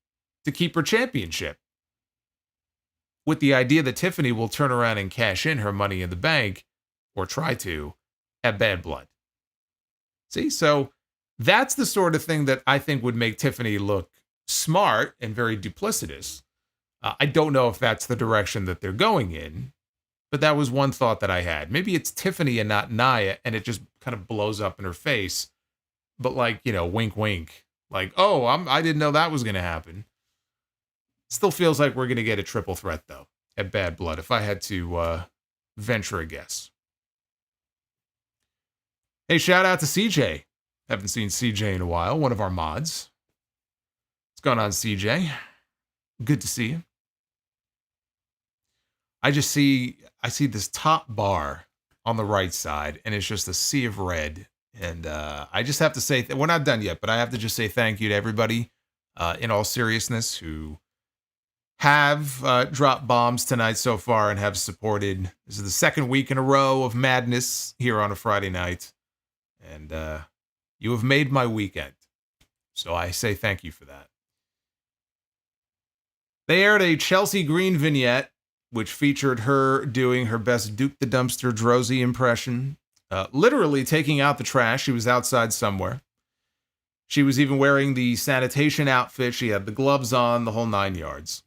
to keep her championship. With the idea that Tiffany will turn around and cash in her Money in the Bank, or try to, at Bad Blood. See, so That's the sort of thing that I think would make Tiffany look smart and very duplicitous. I don't know if that's the direction that they're going in, but that was one thought that I had. Maybe it's Tiffany and not Nia, and it just kind of blows up in her face. But like, wink, wink. Like, oh, I didn't know that was going to happen. Still feels like we're going to get a triple threat, though, at Bad Blood, if I had to venture a guess. Hey, shout out to CJ. Haven't seen CJ in a while, one of our mods. What's going on, CJ? Good to see you. I see this top bar on the right side, and it's just a sea of red. And I just have to say, we're not done yet, but I have to just say thank you to everybody, in all seriousness, who have dropped bombs tonight so far and have supported. This is the second week in a row of madness here on a Friday night. And you have made my weekend. So I say thank you for that. They aired a Chelsea Green vignette, which featured her doing her best Duke the Dumpster Drozy impression. Literally taking out the trash. She was outside somewhere. She was even wearing the sanitation outfit. She had the gloves on, the whole 9 yards.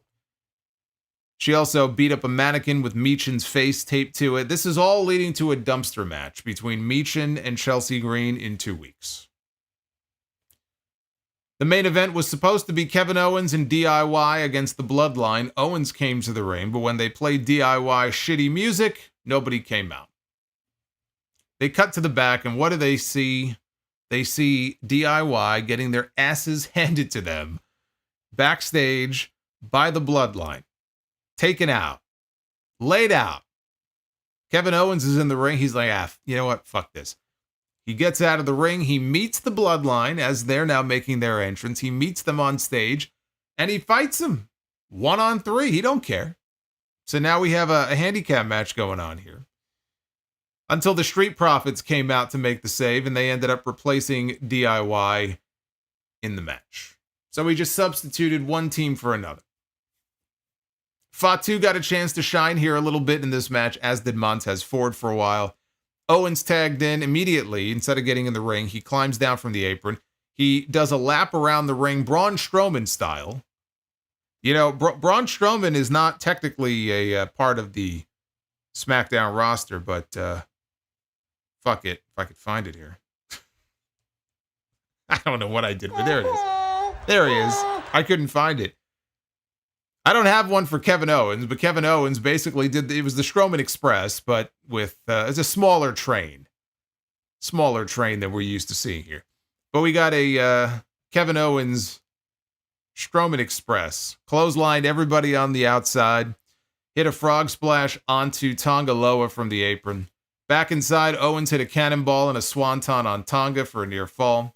She also beat up a mannequin with Meechin's face taped to it. This is all leading to a dumpster match between Meechin and Chelsea Green in 2 weeks. The main event was supposed to be Kevin Owens and DIY against the Bloodline. Owens came to the ring, but when they played DIY shitty music, nobody came out. They cut to the back, and what do they see? They see DIY getting their asses handed to them backstage by the Bloodline. Taken out. Laid out. Kevin Owens is in the ring. He's like, you know what? Fuck this. He gets out of the ring. He meets the Bloodline as they're now making their entrance. He meets them on stage, and he fights them 1-on-3. He don't care. So now we have a handicap match going on here. Until the Street Profits came out to make the save, and they ended up replacing DIY in the match. So we just substituted one team for another. Fatu got a chance to shine here a little bit in this match, as did Montez Ford for a while. Owens tagged in immediately. Instead of getting in the ring, he climbs down from the apron. He does a lap around the ring, Braun Strowman style. Braun Strowman is not technically a part of the SmackDown roster, but fuck it, if I could find it here. I don't know what I did, but there it is. There he is. I couldn't find it. I don't have one for Kevin Owens, but Kevin Owens basically it was the Strowman Express, but with it's a smaller train than we're used to seeing here. But we got a Kevin Owens Strowman Express, clotheslined everybody on the outside, hit a frog splash onto Tonga Loa from the apron. Back inside, Owens hit a cannonball and a swanton on Tonga for a near fall.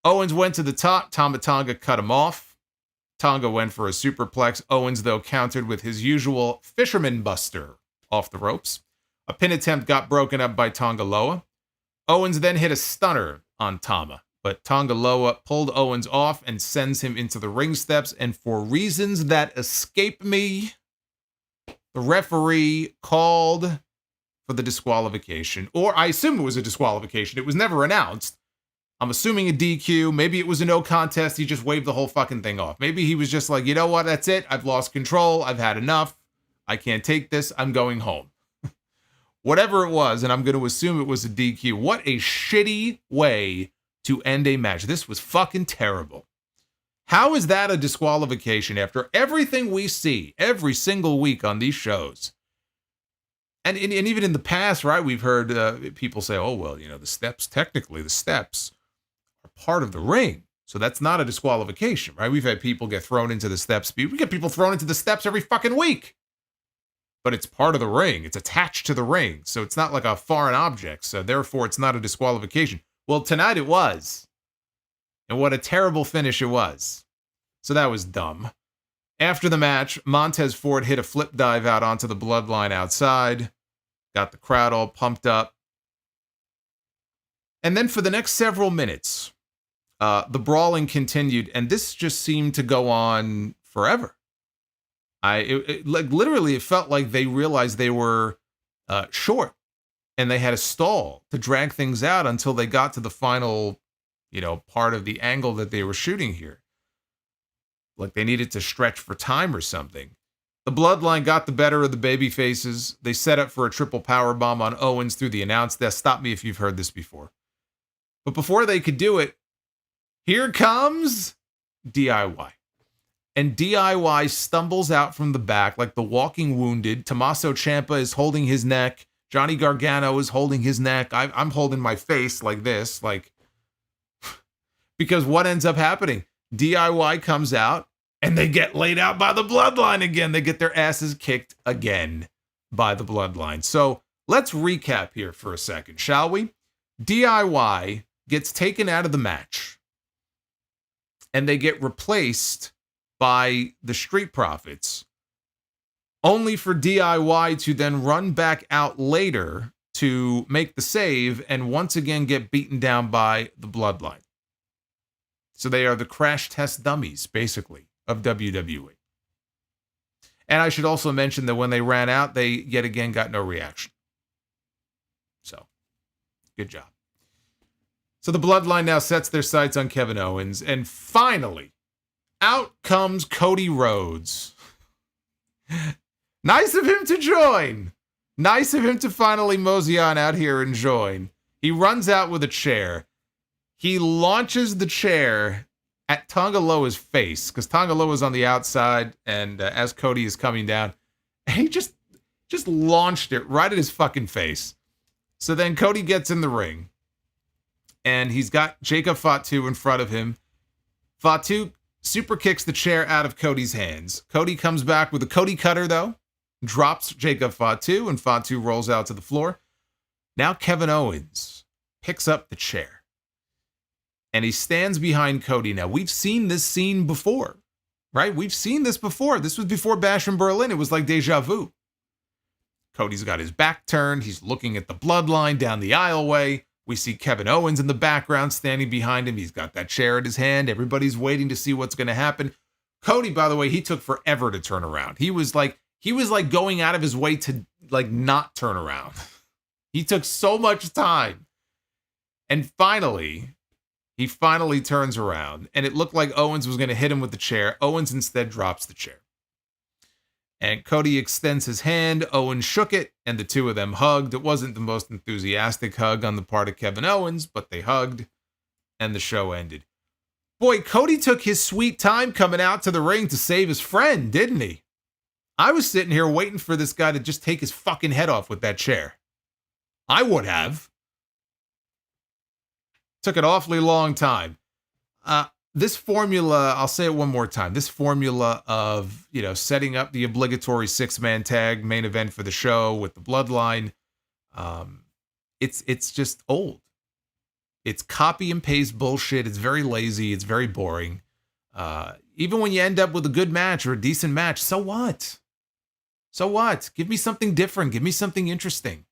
Owens went to the top. Tama Tonga cut him off. Tonga went for a superplex. Owens, though, countered with his usual fisherman buster off the ropes. A pin attempt got broken up by Tonga Loa. Owens then hit a stunner on Tama, but Tonga Loa pulled Owens off and sends him into the ring steps, and for reasons that escape me, the referee called for the disqualification, or I assume it was a disqualification. It was never announced. I'm assuming a DQ. Maybe it was a no contest. He just waved the whole fucking thing off. Maybe he was just like, you know what? That's it. I've lost control. I've had enough. I can't take this. I'm going home. Whatever it was, and I'm going to assume it was a DQ. What a shitty way to end a match. This was fucking terrible. How is that a disqualification after everything we see every single week on these shows? And even in the past, right, we've heard people say, oh, well, the steps are part of the ring. So that's not a disqualification, right? We've had people get thrown into the steps. We get people thrown into the steps every fucking week. But it's part of the ring. It's attached to the ring. So it's not like a foreign object. So therefore, it's not a disqualification. Well, tonight it was. And what a terrible finish it was. So that was dumb. After the match, Montez Ford hit a flip dive out onto the Bloodline outside. Got the crowd all pumped up. And then for the next several minutes, the brawling continued, and this just seemed to go on forever. Literally, it felt like they realized they were short, and they had a stall to drag things out until they got to the final, part of the angle that they were shooting here. Like they needed to stretch for time or something. The Bloodline got the better of the baby faces. They set up for a triple powerbomb on Owens through the announce desk. Stop me if you've heard this before. But before they could do it, here comes DIY. And DIY stumbles out from the back like the walking wounded. Tommaso Ciampa is holding his neck. Johnny Gargano is holding his neck. I'm holding my face like this, because what ends up happening? DIY comes out and they get laid out by the Bloodline again. They get their asses kicked again by the Bloodline. So let's recap here for a second, shall we? DIY gets taken out of the match and they get replaced by the Street Profits, only for DIY to then run back out later to make the save and once again get beaten down by the Bloodline. So they are the crash test dummies, basically, of WWE. And I should also mention that when they ran out, they yet again got no reaction. So, good job. So the Bloodline now sets their sights on Kevin Owens, and finally, out comes Cody Rhodes. Nice of him to join. Nice of him to finally mosey on out here and join. He runs out with a chair. He launches the chair at Tongaloa's face, because Tongaloa's on the outside, and as Cody is coming down, and he just launched it right at his fucking face. So then Cody gets in the ring, and he's got Jacob Fatu in front of him. Fatu super kicks the chair out of Cody's hands. Cody comes back with a Cody cutter, though, drops Jacob Fatu, and Fatu rolls out to the floor. Now Kevin Owens picks up the chair, and he stands behind Cody. Now, we've seen this scene before, right? We've seen this before. This was before Bash in Berlin. It was like deja vu. Cody's got his back turned. He's looking at the Bloodline down the aisleway. We see Kevin Owens in the background standing behind him. He's got that chair in his hand. Everybody's waiting to see what's going to happen. Cody, by the way, he took forever to turn around. He was like going out of his way to not turn around. He took so much time. And he finally turns around, and it looked like Owens was going to hit him with the chair. Owens instead drops the chair. And Cody extends his hand. Owens shook it, and the two of them hugged. It wasn't the most enthusiastic hug on the part of Kevin Owens, but they hugged, and the show ended. Boy, Cody took his sweet time coming out to the ring to save his friend, didn't he? I was sitting here waiting for this guy to just take his fucking head off with that chair. I would have. Took an awfully long time. This formula, I'll say it one more time. This formula of, setting up the obligatory 6-man tag main event for the show with the Bloodline, it's just old. It's copy and paste bullshit. It's very lazy. It's very boring. Even when you end up with a good match or a decent match, so what? So what? Give me something different. Give me something interesting.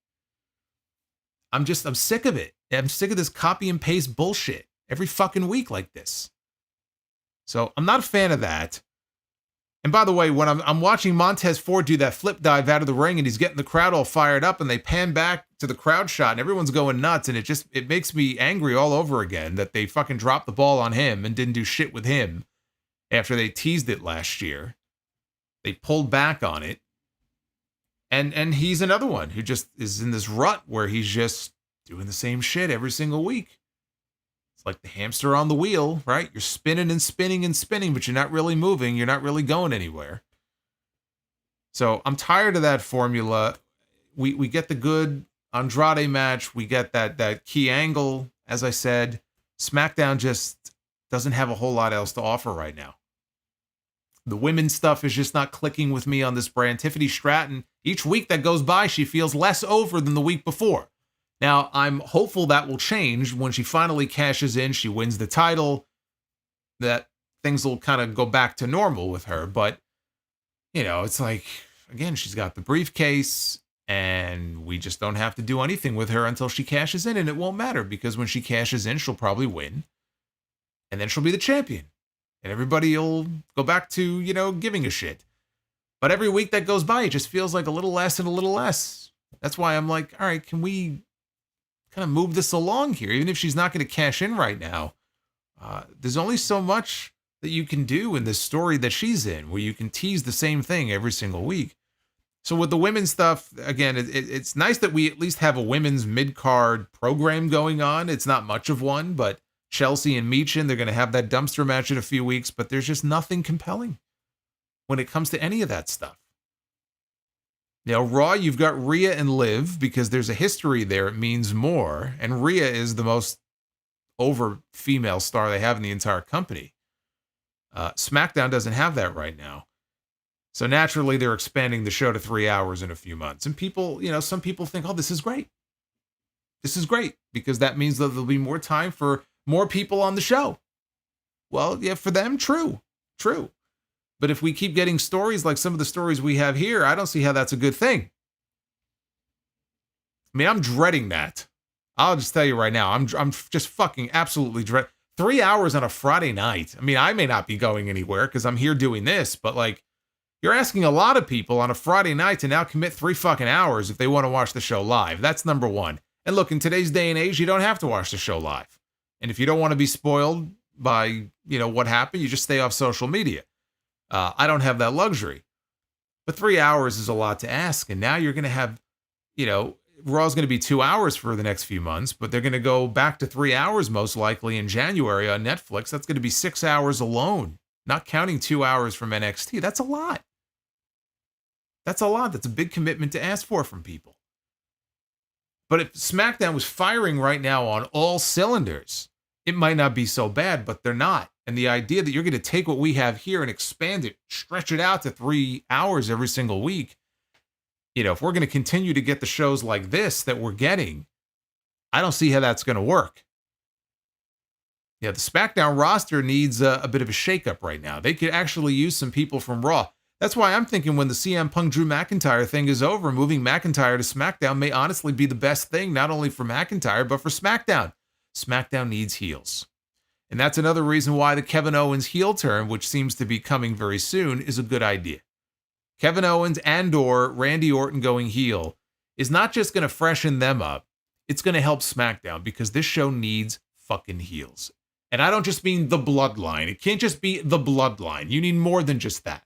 I'm sick of it. I'm sick of this copy and paste bullshit every fucking week like this. So I'm not a fan of that. And by the way, when I'm watching Montez Ford do that flip dive out of the ring and he's getting the crowd all fired up and they pan back to the crowd shot and everyone's going nuts, and it makes me angry all over again that they fucking dropped the ball on him and didn't do shit with him after they teased it last year. They pulled back on it. And he's another one who just is in this rut where he's just doing the same shit every single week. It's like the hamster on the wheel, right? You're spinning and spinning and spinning, but you're not really moving. You're not really going anywhere. So I'm tired of that formula. We get the good Andrade match. We get that key angle. As I said, SmackDown just doesn't have a whole lot else to offer right now. The women's stuff is just not clicking with me on this brand. Tiffany Stratton, each week that goes by, she feels less over than the week before. Now, I'm hopeful that will change when she finally cashes in, she wins the title, that things will kind of go back to normal with her. But, it's like, again, she's got the briefcase, and we just don't have to do anything with her until she cashes in, and it won't matter, because when she cashes in, she'll probably win, and then she'll be the champion. And everybody will go back to, giving a shit. But every week that goes by, it just feels like a little less and a little less. That's why I'm like, all right, can we kind of move this along here? Even if she's not going to cash in right now, There's only so much that you can do in this story that she's in, where you can tease the same thing every single week. So with the women's stuff, again, it's nice that we at least have a women's mid-card program going on. It's not much of one, but Chelsea and Michin, they're going to have that dumpster match in a few weeks, but there's just nothing compelling when it comes to any of that stuff. Now, Raw, you've got Rhea and Liv, because there's a history there. It means more. And Rhea is the most over female star they have in the entire company. SmackDown doesn't have that right now. So naturally, they're expanding the show to 3 hours in a few months. And people, some people think, oh, this is great. This is great, because that means that there'll be more time for more people on the show. Well, yeah, for them, true. But if we keep getting stories like some of the stories we have here, I don't see how that's a good thing. I mean, I'm dreading that. I'll just tell you right now, I'm just fucking absolutely dread. 3 hours on a Friday night. I mean, I may not be going anywhere because I'm here doing this, but like, you're asking a lot of people on a Friday night to now commit 3 fucking hours if they want to watch the show live. That's number one. And look, in today's day and age, you don't have to watch the show live. And if you don't want to be spoiled by, what happened, you just stay off social media. I don't have that luxury. But 3 hours is a lot to ask. And now you're going to have, Raw's going to be 2 hours for the next few months, but they're going to go back to 3 hours most likely in January on Netflix. That's going to be 6 hours alone, not counting 2 hours from NXT. That's a lot. That's a lot. That's a big commitment to ask for from people. But if SmackDown was firing right now on all cylinders, it might not be so bad, but they're not. And the idea that you're going to take what we have here and expand it, stretch it out to 3 hours every single week, if we're going to continue to get the shows like this that we're getting, I don't see how that's going to work. Yeah, the SmackDown roster needs a bit of a shakeup right now. They could actually use some people from Raw. That's why I'm thinking when the CM Punk Drew McIntyre thing is over, moving McIntyre to SmackDown may honestly be the best thing, not only for McIntyre, but for SmackDown. SmackDown needs heels. And that's another reason why the Kevin Owens heel turn, which seems to be coming very soon, is a good idea. Kevin Owens and/or Randy Orton going heel is not just going to freshen them up, it's going to help SmackDown, because this show needs fucking heels. And I don't just mean the Bloodline. It can't just be the Bloodline. You need more than just that.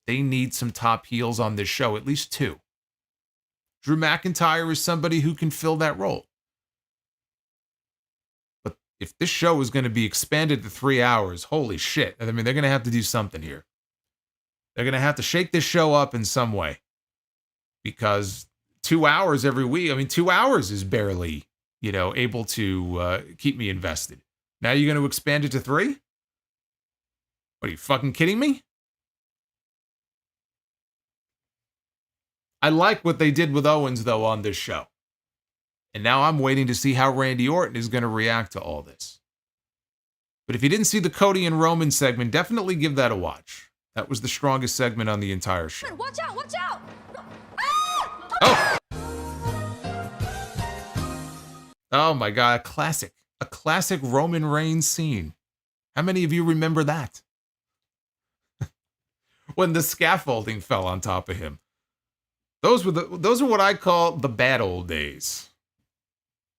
They need some top heels on this show, at least 2. Drew McIntyre is somebody who can fill that role. But if this show is going to be expanded to 3 hours, holy shit. I mean, they're going to have to do something here. They're going to have to shake this show up in some way. Because 2 hours every week, 2 hours is barely, able to keep me invested. Now you're going to expand it to 3? What, are you fucking kidding me? I like what they did with Owens, though, on this show. And now I'm waiting to see how Randy Orton is going to react to all this. But if you didn't see the Cody and Roman segment, definitely give that a watch. That was the strongest segment on the entire show. Watch out! Watch out! Oh! Oh my God, a classic Roman Reigns scene. How many of you remember that? When the scaffolding fell on top of him. Those are what I call the bad old days.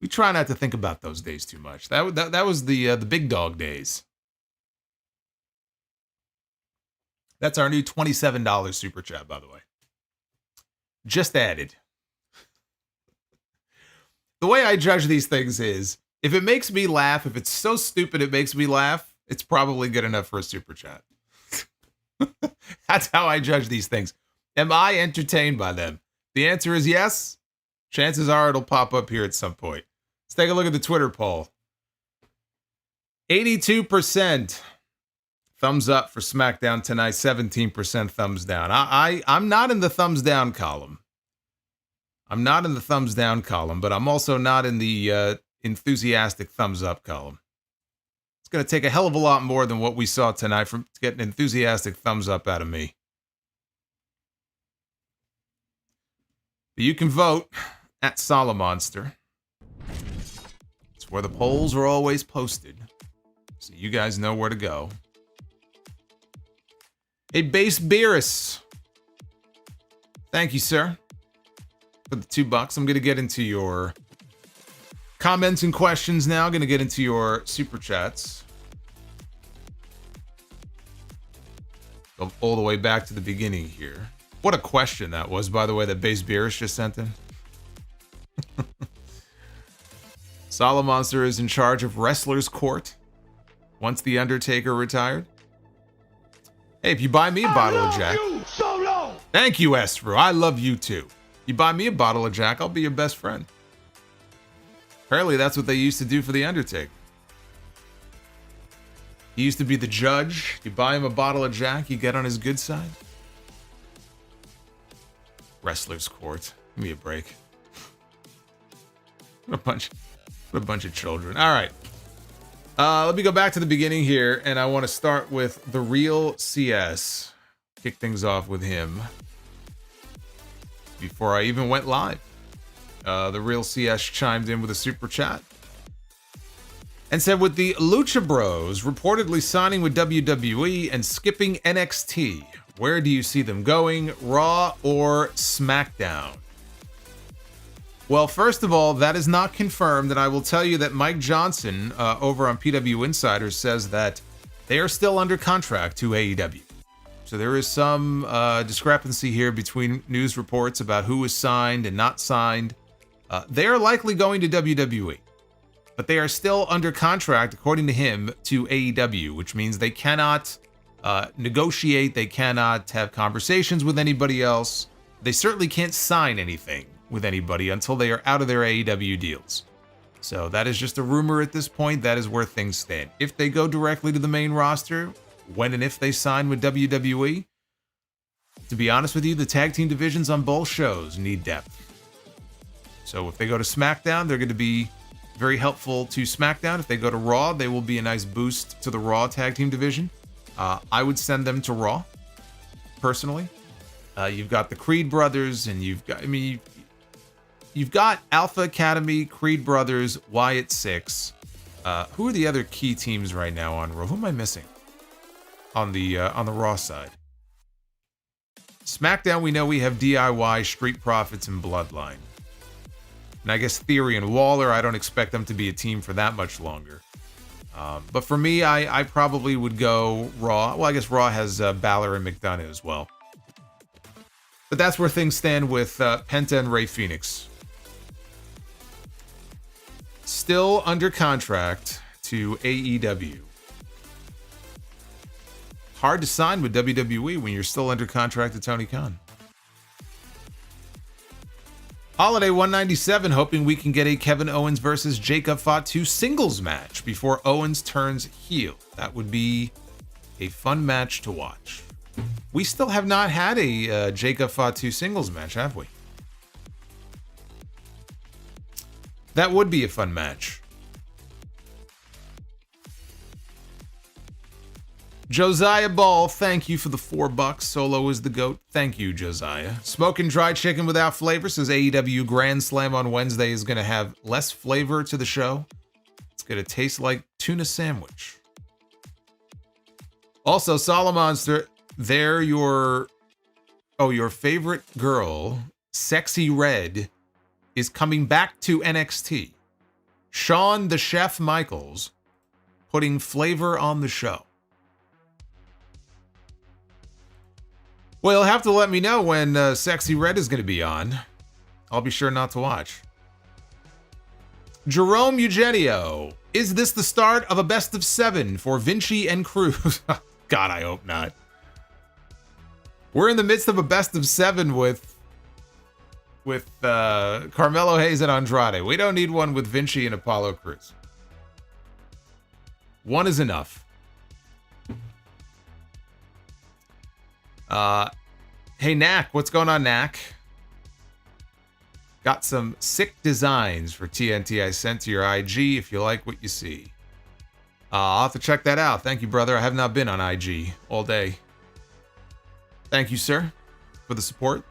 We try not to think about those days too much. That was the big dog days. That's our new $27 super chat, by the way. Just added. The way I judge these things is, if it makes me laugh, if it's so stupid it makes me laugh, it's probably good enough for a super chat. That's how I judge these things. Am I entertained by them? The answer is yes. Chances are it'll pop up here at some point. Let's take a look at the Twitter poll. 82% thumbs up for SmackDown tonight, 17% thumbs down. I'm not in the thumbs down column. I'm not in the thumbs down column, but I'm also not in the enthusiastic thumbs up column. It's going to take a hell of a lot more than what we saw tonight to get an enthusiastic thumbs up out of me. But you can vote at Solomonster. It's where the polls are always posted, so you guys know where to go. Hey, Base Beerus. Thank you, sir, for the $2. I'm going to get into your Comments and questions now. Going to get into your super chats. Go all the way back to the beginning here. What a question that was, by the way, that Base Beerus just sent in. Solomonster is in charge of Wrestler's Court once The Undertaker retired. Hey, if you buy me a bottle of Jack... Thank you, Estro. I love you too. You buy me a bottle of Jack, I'll be your best friend. Apparently that's what they used to do for The Undertaker. He used to be the judge. You buy him a bottle of Jack, you get on his good side. Wrestler's Court. Give me a break. What a bunch of children. All right. Let me go back to the beginning here, and I want to start with the real CS. Kick things off with him before I even went live. The real CS chimed in with a super chat and said, with the Lucha Bros reportedly signing with WWE and skipping NXT, where do you see them going, Raw or SmackDown? Well, first of all, that is not confirmed, and I will tell you that Mike Johnson over on PW Insider says that they are still under contract to AEW. So there is some discrepancy here between news reports about who is signed and not signed. They are likely going to WWE, but they are still under contract, according to him, to AEW, which means they cannot negotiate, they cannot have conversations with anybody else. They certainly can't sign anything with anybody until they are out of their AEW deals. So that is just a rumor at this point. That is where things stand. If they go directly to the main roster, when and if they sign with WWE, to be honest with you, the tag team divisions on both shows need depth. So if they go to SmackDown, they're going to be very helpful to SmackDown. If they go to Raw, they will be a nice boost to the Raw tag team division. I would send them to Raw, personally. You've got the Creed brothers, and you've got Alpha Academy, Creed brothers, Wyatt Six. Who are the other key teams right now on Raw? Who am I missing on the Raw side? SmackDown, we know we have DIY, Street Profits, and Bloodline. And I guess Theory and Waller, I don't expect them to be a team for that much longer. But for me, I probably would go Raw. Well, I guess Raw has Balor and McDonough as well. But that's where things stand with Penta and Rey Fenix. Still under contract to AEW. Hard to sign with WWE when you're still under contract to Tony Khan. Holiday 197, hoping we can get a Kevin Owens versus Jacob Fatu singles match before Owens turns heel. That would be a fun match to watch. We still have not had a Jacob Fatu singles match, have we? That would be a fun match. Josiah Ball, thank you for the $4. Solo is the GOAT. Thank you, Josiah. Smoking dry chicken without flavor, says AEW Grand Slam on Wednesday is going to have less flavor to the show. It's going to taste like tuna sandwich. Also, Solomonster, your favorite girl, Sexy Red, is coming back to NXT. Shawn the Chef Michaels putting flavor on the show. Well, you'll have to let me know when Sexy Red is going to be on. I'll be sure not to watch. Jerome Eugenio, is this the start of a best of 7 for Vinci and Cruz? God, I hope not. We're in the midst of a best of 7 with Carmelo Hayes and Andrade. We don't need one with Vinci and Apollo Crews. One is enough. Hey, Knack, what's going on, Knack? Got some sick designs for TNT I sent to your IG if you like what you see. I'll have to check that out. Thank you, brother. I have not been on IG all day. Thank you, sir, for the support.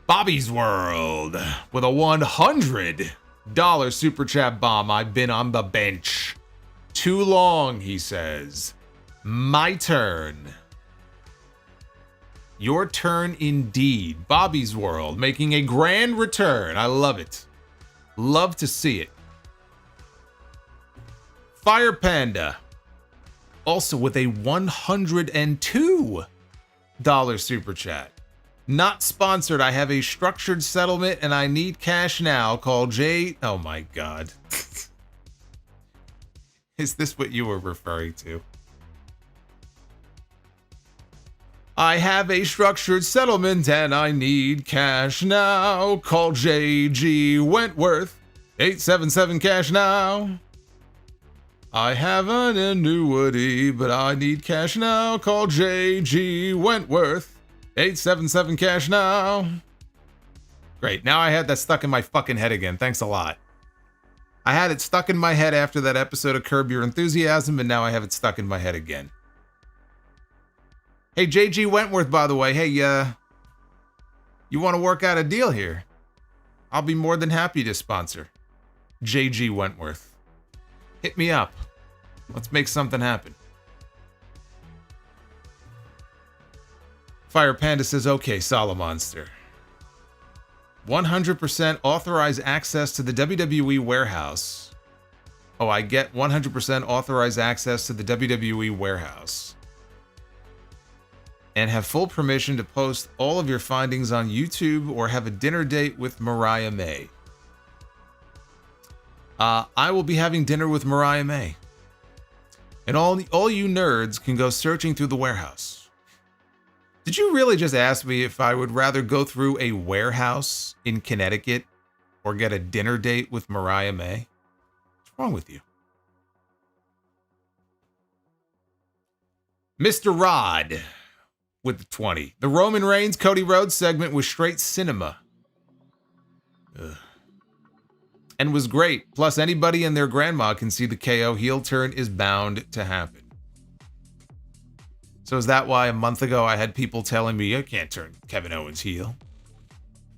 Bobby's World with a $100 super chat bomb. I've been on the bench too long, he says. My turn. Your turn indeed. Bobby's World making a grand return. I love it. Love to see it. Fire Panda, also with a $102 super chat. Not sponsored. I have a structured settlement and I need cash now. Call J. Oh my God. Is this what you were referring to? I have a structured settlement and I need cash now. Call JG Wentworth. 877 cash now. I have an annuity, but I need cash now. Call JG Wentworth. 877 cash now. Great. Now I had that stuck in my fucking head again. Thanks a lot. I had it stuck in my head after that episode of Curb Your Enthusiasm, and now I have it stuck in my head again. Hey, JG Wentworth, by the way. Hey, you want to work out a deal here? I'll be more than happy to sponsor. JG Wentworth. Hit me up. Let's make something happen. Fire Panda says, okay, Solomonster. 100% authorized access to the WWE warehouse. Oh, I get 100% authorized access to the WWE warehouse. And have full permission to post all of your findings on YouTube or have a dinner date with Mariah May. I will be having dinner with Mariah May. And all you nerds can go searching through the warehouse. Did you really just ask me if I would rather go through a warehouse in Connecticut or get a dinner date with Mariah May? What's wrong with you? Mr. Rod with the 20. The Roman Reigns Cody Rhodes segment was straight cinema. Ugh. And was great. Plus, anybody and their grandma can see the KO heel turn is bound to happen. So is that why a month ago I had people telling me, you can't turn Kevin Owens heel?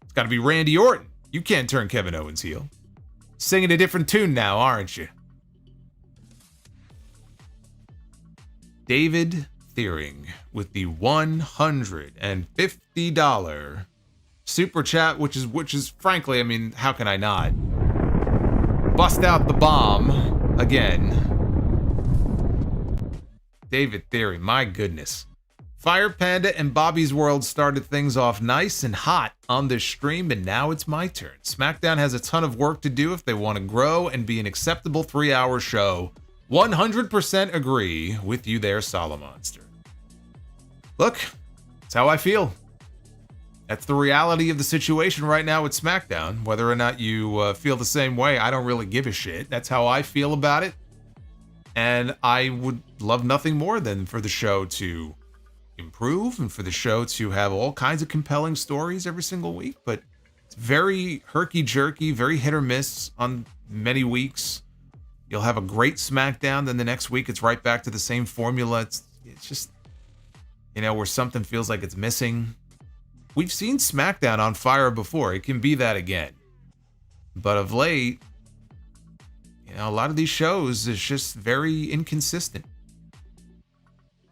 It's got to be Randy Orton. You can't turn Kevin Owens heel. Singing a different tune now, aren't you? David Thiering with the $150 super chat, which is frankly, I mean, how can I not? Bust out the bomb again. David Theory, my goodness. Fire Panda and Bobby's World started things off nice and hot on this stream, and now it's my turn. SmackDown has a ton of work to do if they want to grow and be an acceptable 3-hour show. 100% agree with you there, Solomonster. Look, that's how I feel. That's the reality of the situation right now with SmackDown. Whether or not you feel the same way, I don't really give a shit. That's how I feel about it. And I would love nothing more than for the show to improve and for the show to have all kinds of compelling stories every single week. But it's very herky-jerky, very hit or miss on many weeks. You'll have a great SmackDown, then the next week it's right back to the same formula. It's just, you know, where something feels like it's missing. We've seen SmackDown on fire before. It can be that again. But of late, you know, a lot of these shows is just very inconsistent.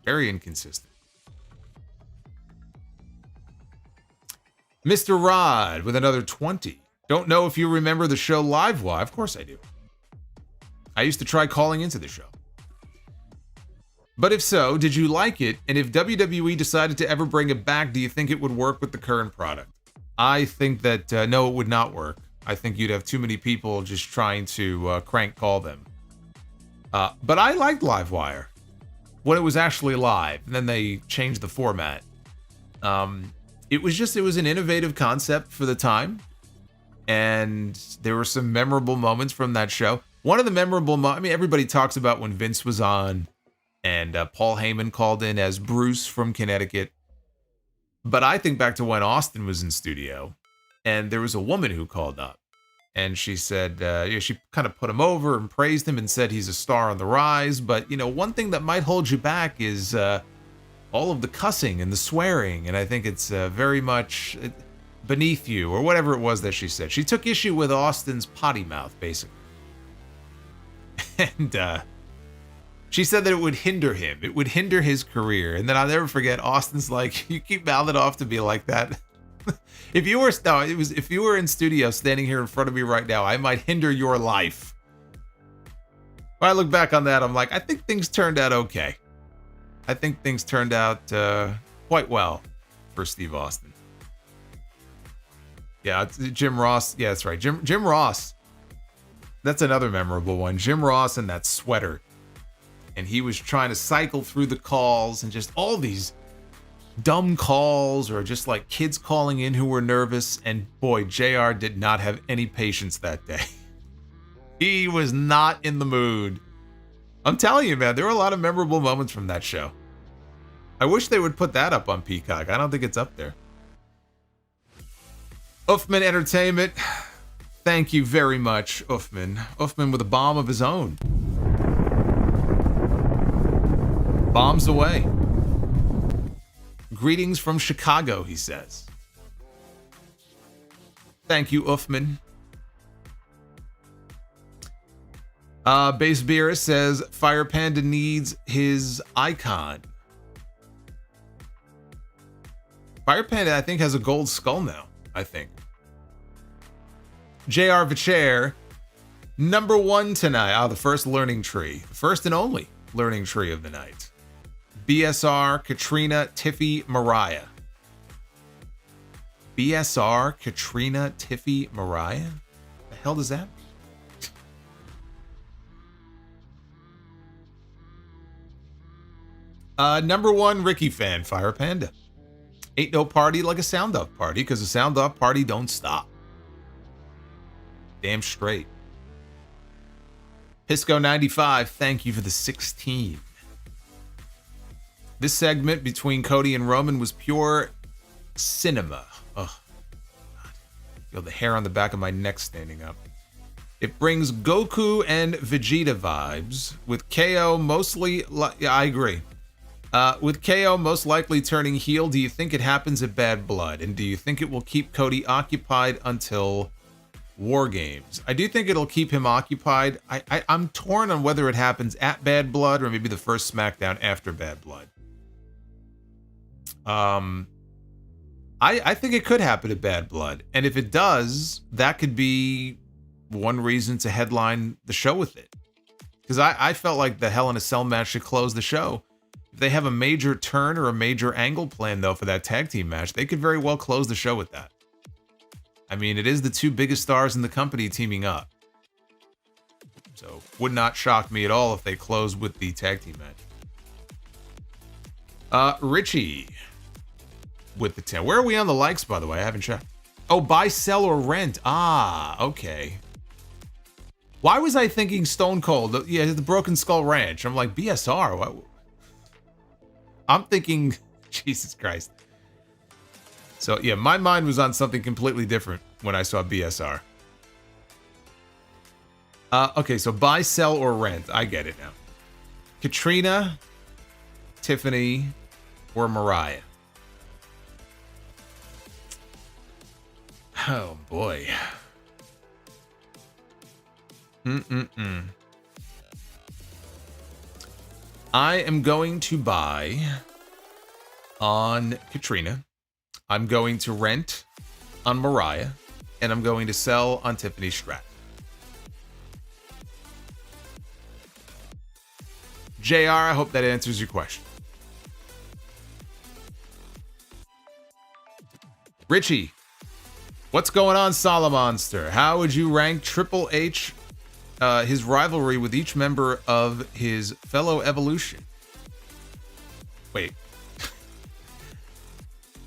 Very inconsistent. Mr. Rod with another 20. Don't know if you remember the show Livewire. Of course I do. I used to try calling into the show. But if so, did you like it? And if WWE decided to ever bring it back, do you think it would work with the current product? I think that no, it would not work. I think you'd have too many people just trying to crank call them. But I liked Livewire when it was actually live. And then they changed the format. It was an innovative concept for the time. And there were some memorable moments from that show. One of the memorable moments, I mean, everybody talks about when Vince was on and Paul Heyman called in as Bruce from Connecticut. But I think back to when Austin was in studio and there was a woman who called up and she said, she kind of put him over and praised him and said he's a star on the rise. But, you know, one thing that might hold you back is all of the cussing and the swearing. And I think it's very much beneath you or whatever it was that she said. She took issue with Austin's potty mouth, basically. And she said that it would hinder him. It would hinder his career. And then I'll never forget, Austin's like, you keep mouthing off to me like that. If you were in studio standing here in front of me right now, I might hinder your life. I look back on that, I'm like, I think things turned out okay. I think things turned out quite well for Steve Austin. Yeah, it's Jim Ross. Yeah, that's right. Jim Ross. That's another memorable one. Jim Ross in that sweater. And he was trying to cycle through the calls and just all these dumb calls or just like kids calling in who were nervous. And boy, JR did not have any patience that day. He was not in the mood. I'm telling you, man, there were a lot of memorable moments from that show. I wish they would put that up on Peacock. I don't think it's up there. Uffman Entertainment. Thank you very much, Uffman. Uffman with a bomb of his own. Bombs away. Greetings from Chicago, he says. Thank you, Uffman. Base Beer says Fire Panda needs his icon. Fire Panda, I think, has a gold skull now. I think. JR Vichair, number 1 tonight. The first learning tree. The first and only learning tree of the night. BSR, Katrina, Tiffy, Mariah. BSR, Katrina, Tiffy, Mariah? The hell does that mean? Number 1 Ricky fan, Fire Panda. Ain't no party like a sound off party, because a sound off party don't stop. Damn straight. Pisco95, thank you for the 16. This segment between Cody and Roman was pure cinema. Oh, God. Feel the hair on the back of my neck standing up. It brings Goku and Vegeta vibes, with KO mostly... Yeah, I agree. With KO most likely turning heel, do you think it happens at Bad Blood? And do you think it will keep Cody occupied until War Games? I do think it'll keep him occupied. I'm torn on whether it happens at Bad Blood or maybe the first SmackDown after Bad Blood. I think it could happen at Bad Blood. And if it does, that could be one reason to headline the show with it. Because I felt like the Hell in a Cell match should close the show. If they have a major turn or a major angle plan, though, for that tag team match, they could very well close the show with that. I mean, it is the 2 biggest stars in the company teaming up. So, would not shock me at all if they close with the tag team match. Richie with the 10. Where are we on the likes, by the way? I haven't checked. Oh, buy, sell, or rent. Okay. Why was I thinking Stone Cold? Yeah, the Broken Skull Ranch. I'm like, BSR. What? I'm thinking, Jesus Christ. So, yeah, my mind was on something completely different when I saw BSR. Okay, so buy, sell, or rent. I get it now. Katrina, Tiffany, or Mariah? Oh, boy. I am going to buy on Katrina. I'm going to rent on Mariah. And I'm going to sell on Tiffany Stratton. JR, I hope that answers your question. Richie, what's going on, Solomonster? How would you rank Triple H, his rivalry with each member of his fellow Evolution? Wait.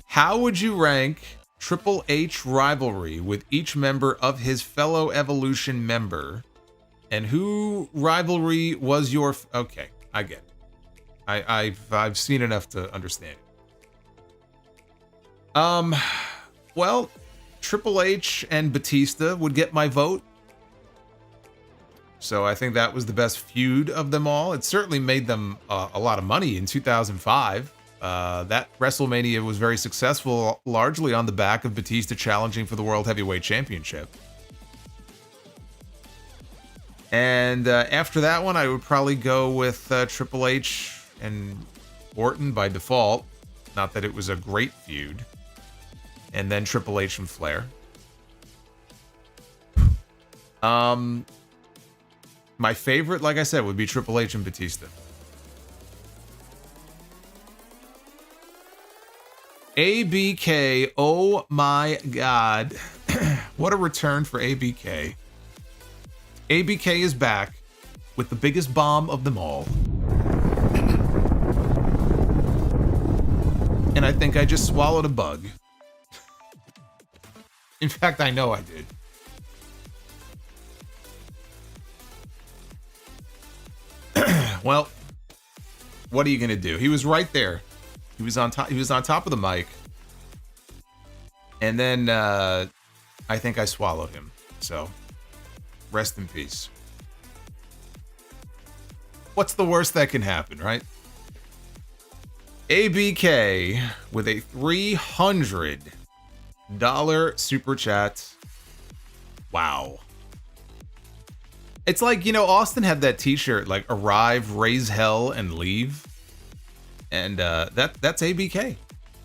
How would you rank Triple H rivalry with each member of his fellow Evolution member? And who rivalry was your... Okay, I get it. I've seen enough to understand it. Well, Triple H and Batista would get my vote. So I think that was the best feud of them all. It certainly made them a lot of money in 2005. That WrestleMania was very successful, largely on the back of Batista challenging for the World Heavyweight Championship. And after that one, I would probably go with Triple H and Orton by default. Not that it was a great feud. And then Triple H and Flair. My favorite, like I said, would be Triple H and Batista. ABK, oh my god. What a return for ABK. ABK is back with the biggest bomb of them all. And I think I just swallowed a bug. In fact, I know I did. Well, what are you gonna do? He was right there. He was on top. He was on top of the mic, and then I think I swallowed him. So, rest in peace. What's the worst that can happen, right? ABK with a $300 super chat. Wow. It's like, you know, Austin had that t-shirt, like arrive, raise hell, and leave. And that's ABK,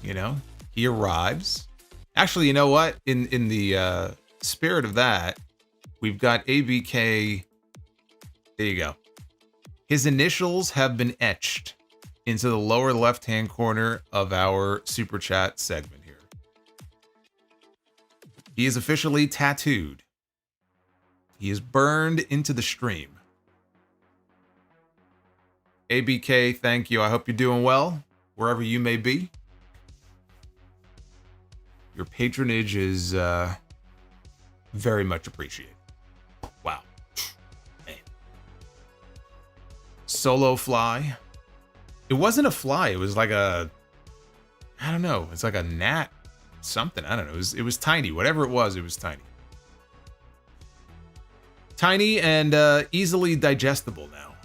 you know? He arrives. Actually, you know what? In the spirit of that, we've got ABK. There you go. His initials have been etched into the lower left-hand corner of our super chat segment here. He is officially tattooed. He is burned into the stream. ABK, thank you. I hope you're doing well, wherever you may be. Your patronage is very much appreciated. Wow. Man. Solo fly. It wasn't a fly. It was like a, I don't know. It's like a gnat, something. I don't know. It was tiny. Whatever it was tiny. Tiny and easily digestible now,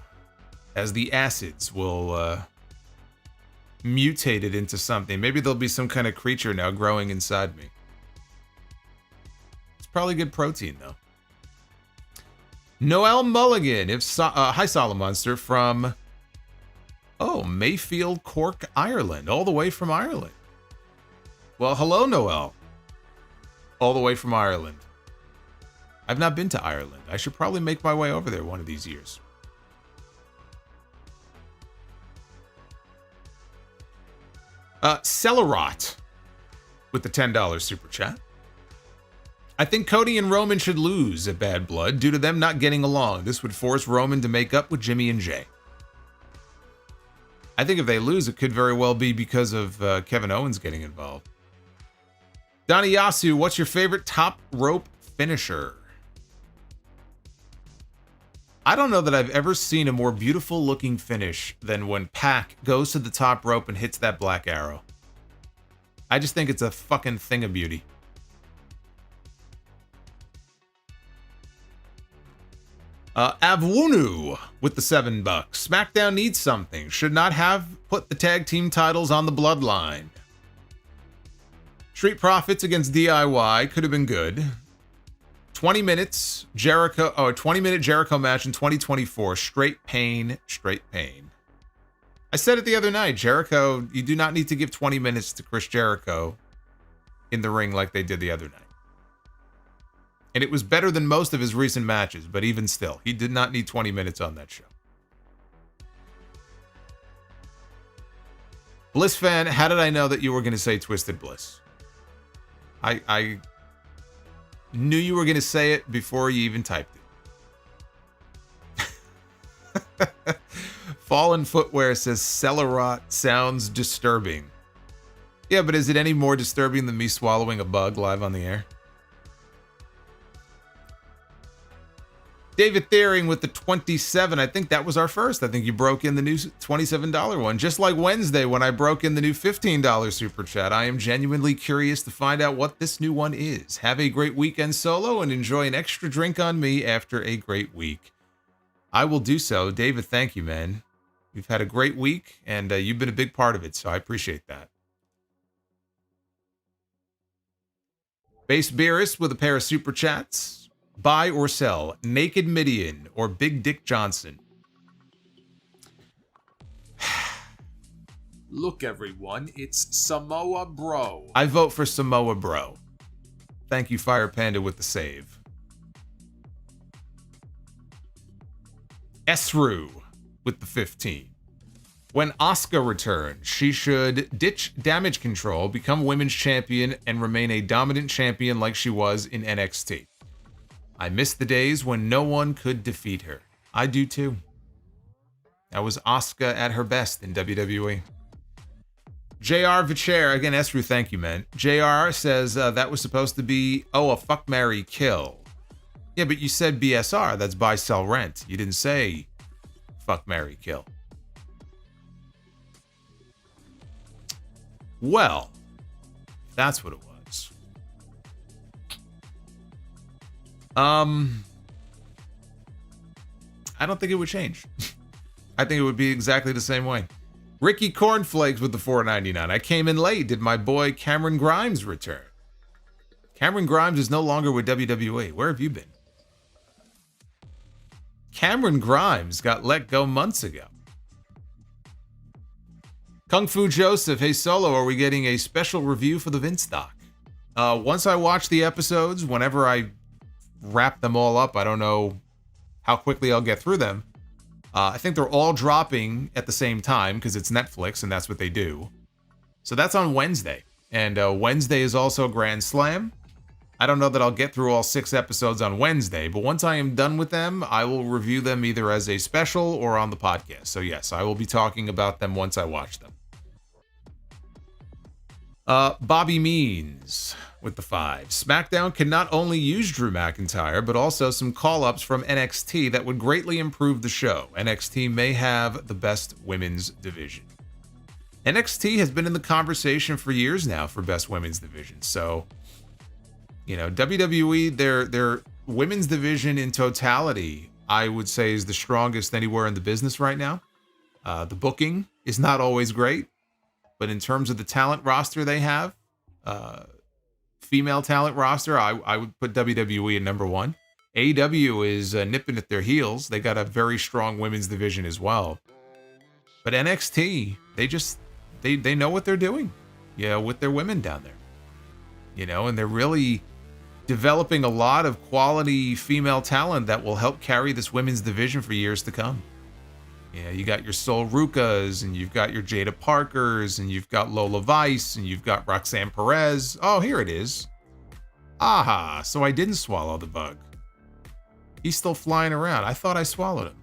as the acids will mutate it into something. Maybe there'll be some kind of creature now growing inside me. It's probably good protein, though. Noel Mulligan, hi Solomonster from, Mayfield, Cork, Ireland, all the way from Ireland. Well, hello, Noel. All the way from Ireland. I've not been to Ireland. I should probably make my way over there one of these years. Celerot with the $10 super chat. I think Cody and Roman should lose at Bad Blood due to them not getting along. This would force Roman to make up with Jimmy and Jay. I think if they lose, it could very well be because of Kevin Owens getting involved. Donnie Yasu, what's your favorite top rope finisher? I don't know that I've ever seen a more beautiful looking finish than when Pac goes to the top rope and hits that black arrow. I just think it's a fucking thing of beauty. Avwunu with the $7. SmackDown needs something. Should not have put the tag team titles on the Bloodline. Street Profits against DIY could have been good. 20 minutes Jericho, 20-minute Jericho match in 2024. Straight pain, straight pain. I said it the other night. Jericho, you do not need to give 20 minutes to Chris Jericho in the ring like they did the other night. And it was better than most of his recent matches, but even still, he did not need 20 minutes on that show. Bliss fan, how did I know that you were going to say Twisted Bliss? I knew you were going to say it before you even typed it. Fallen Footwear says Celerot sounds disturbing. Yeah, but is it any more disturbing than me swallowing a bug live on the air? David Thiering with the 27. I think that was our first. I think you broke in the new $27 one. Just like Wednesday when I broke in the new $15 super chat. I am genuinely curious to find out what this new one is. Have a great weekend, Solo, and enjoy an extra drink on me after a great week. I will do so. David, thank you, man. We've had a great week, and you've been a big part of it, so I appreciate that. Base Beerus with a pair of super chats. Buy or sell Naked Midian or Big Dick Johnson. Look, everyone, it's Samoa BRO. I vote for Samoa BRO. Thank you, Fire Panda, with the save. Esru with the 15. When Asuka returns, she should ditch damage control, become women's champion, and remain a dominant champion like she was in NXT. I miss the days when no one could defeat her. I do too. That was Asuka at her best in WWE. JR Vichair, again, Esru, thank you, man. JR says that was supposed to be, a fuck, marry, kill. Yeah, but you said BSR, that's buy, sell, rent. You didn't say fuck, marry, kill. Well, that's what it was. I don't think it would change. I think it would be exactly the same way. Ricky Cornflakes with the $4.99. I came in late. Did my boy Cameron Grimes return? Cameron Grimes is no longer with WWE. Where have you been? Cameron Grimes got let go months ago. Kung Fu Joseph, hey Solo, are we getting a special review for the Vince doc? Once I watch the episodes, whenever I wrap them all up, I don't know how quickly I'll get through them. I think they're all dropping at the same time because it's Netflix and that's what they do. So that's on Wednesday. And Wednesday is also Grand Slam. I don't know that I'll get through all 6 episodes on Wednesday, but once I am done with them, I will review them either as a special or on the podcast. So yes, I will be talking about them once I watch them. Bobby Means with the 5. SmackDown can not only use Drew McIntyre, but also some call-ups from NXT that would greatly improve the show. NXT may have the best women's division. NXT has been in the conversation for years now for best women's division. So, you know, WWE, their women's division in totality, I would say, is the strongest anywhere in the business right now. The booking is not always great, but in terms of the talent roster they have, female talent roster, I would put WWE at number 1. AEW is nipping at their heels. They got a very strong women's division as well. But NXT, they know what they're doing, with their women down there. And they're really developing a lot of quality female talent that will help carry this women's division for years to come. You got your Sol Rucas, and you've got your Jada Parkers, and you've got Lola Vice, and you've got Roxanne Perez. Oh, here it is. Aha, so I didn't swallow the bug. He's still flying around. I thought I swallowed him.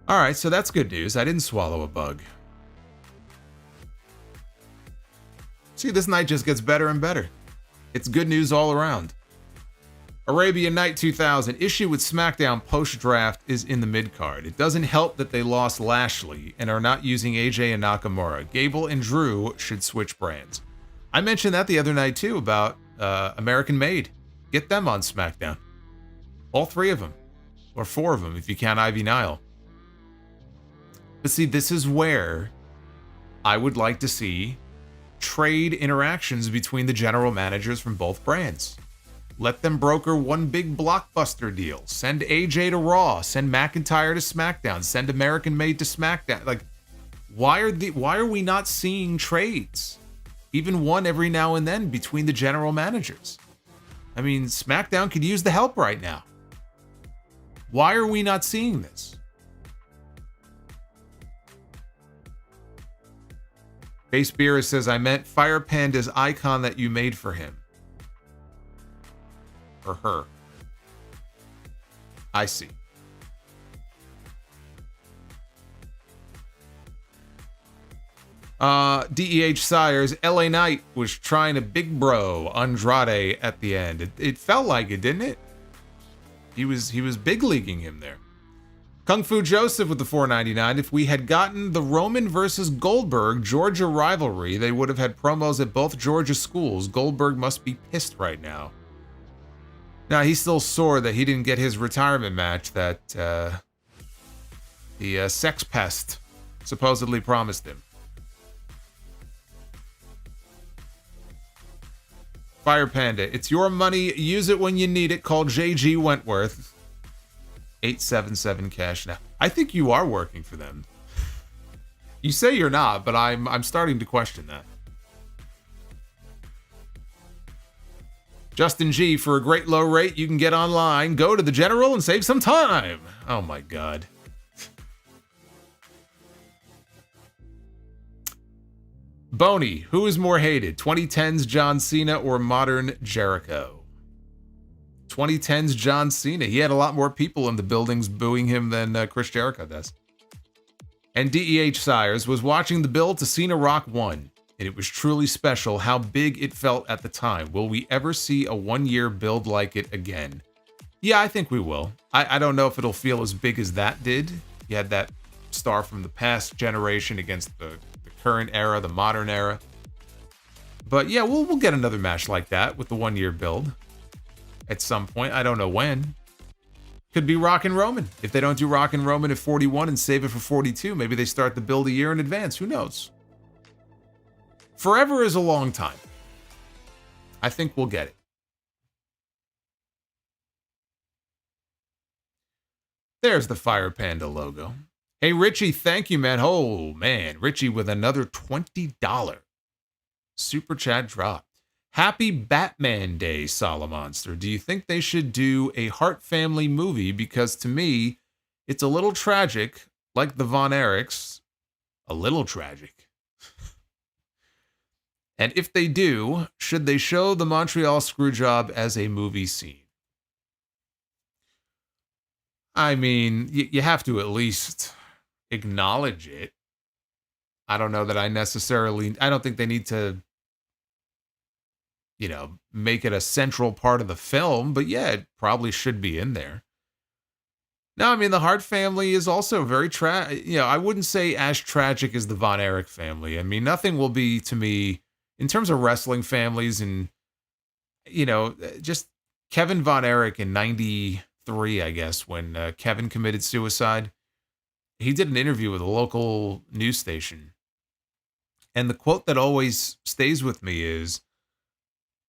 All right, so that's good news. I didn't swallow a bug. See, this night just gets better and better. It's good news all around. Arabian Night 2000. Issue with SmackDown post-draft is in the mid-card. It doesn't help that they lost Lashley and are not using AJ and Nakamura. Gable and Drew should switch brands. I mentioned that the other night too about American Made. Get them on SmackDown. All 3 of them. Or 4 of them if you count Ivy Nile. But see, this is where I would like to see trade interactions between the general managers from both brands. Let them broker one big blockbuster deal. Send AJ to Raw. Send McIntyre to SmackDown. Send American Made to SmackDown. Like, why are we not seeing trades? Even one every now and then between the general managers. I mean, SmackDown could use the help right now. Why are we not seeing this? Base Beer says, I meant Fire Panda's icon that you made for him. Or her. I see. DEH Sires, LA Knight was trying to big bro Andrade at the end. It felt like it, didn't it? He was big leaguing him there. Kung Fu Joseph with the $4.99. If we had gotten the Roman versus Goldberg Georgia rivalry, they would have had promos at both Georgia schools. Goldberg must be pissed right now. Now, he's still sore that he didn't get his retirement match that the sex pest supposedly promised him. Fire Panda, it's your money. Use it when you need it. Call JG Wentworth. 877 cash now. I think you are working for them. You say you're not, but I'm starting to question that. Justin G, for a great low rate, you can get online, go to the general, and save some time. Oh my God. Boney, who is more hated, 2010's John Cena or modern Jericho? 2010's John Cena. He had a lot more people in the buildings booing him than Chris Jericho does. And DEH Sires was watching the build to Cena Rock 1, and it was truly special how big it felt at the time. Will we ever see a one-year build like it again? Yeah, I think we will. I don't know if it'll feel as big as that did. You had that star from the past generation against the current era, the modern era. But yeah, we'll get another match like that with the one-year build at some point. I don't know when. Could be Rock and Roman. If they don't do Rock and Roman at 41 and save it for 42, maybe they start the build a year in advance. Who knows? Forever is a long time. I think we'll get it. There's the Fire Panda logo. Hey, Richie, thank you, man. Oh, man. Richie with another $20 super chat drop. Happy Batman Day, Solomonster. Do you think they should do a Hart family movie? Because to me, it's a little tragic, like the Von Erichs. A little tragic. And if they do, should they show the Montreal Screwjob as a movie scene? I mean, you have to at least acknowledge it. I don't know that I don't think they need to, make it a central part of the film, but yeah, it probably should be in there. No, I mean, the Hart family is also very I wouldn't say as tragic as the Von Erich family. I mean, nothing will be, to me, in terms of wrestling families and, just Kevin Von Erich in 93, I guess, when Kevin committed suicide. He did an interview with a local news station. And the quote that always stays with me is,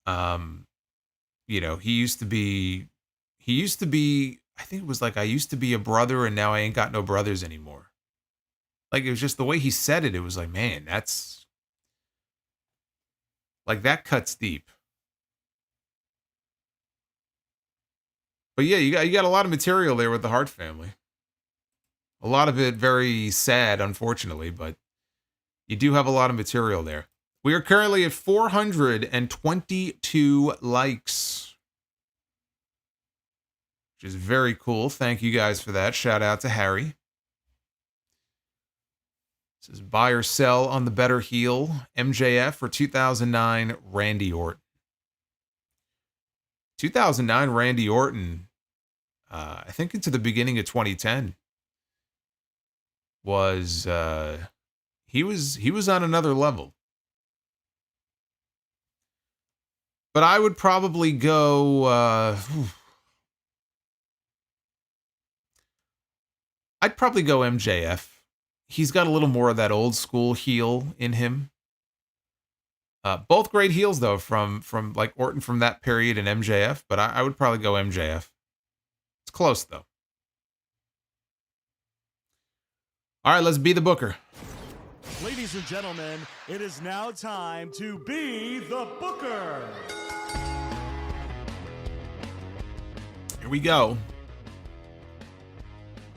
he used to be, I think it was like, I used to be a brother and now I ain't got no brothers anymore. Like, it was just the way he said it. It was like, man, that's like, that cuts deep. But yeah, you got a lot of material there with the Hart family. A lot of it very sad, unfortunately, but you do have a lot of material there. We are currently at 422 likes, which is very cool. Thank you guys for that. Shout out to Harry. This is buy or sell on the better heel, MJF or 2009 Randy Orton. 2009 Randy Orton, I think into the beginning of 2010, was he was on another level. But I would probably go I'd probably go MJF. He's got a little more of that old school heel in him. Both great heels though, from like Orton from that period and MJF, but I would probably go MJF. It's close though. All right, let's be the booker. Ladies and gentlemen, it is now time to be the booker. Here we go.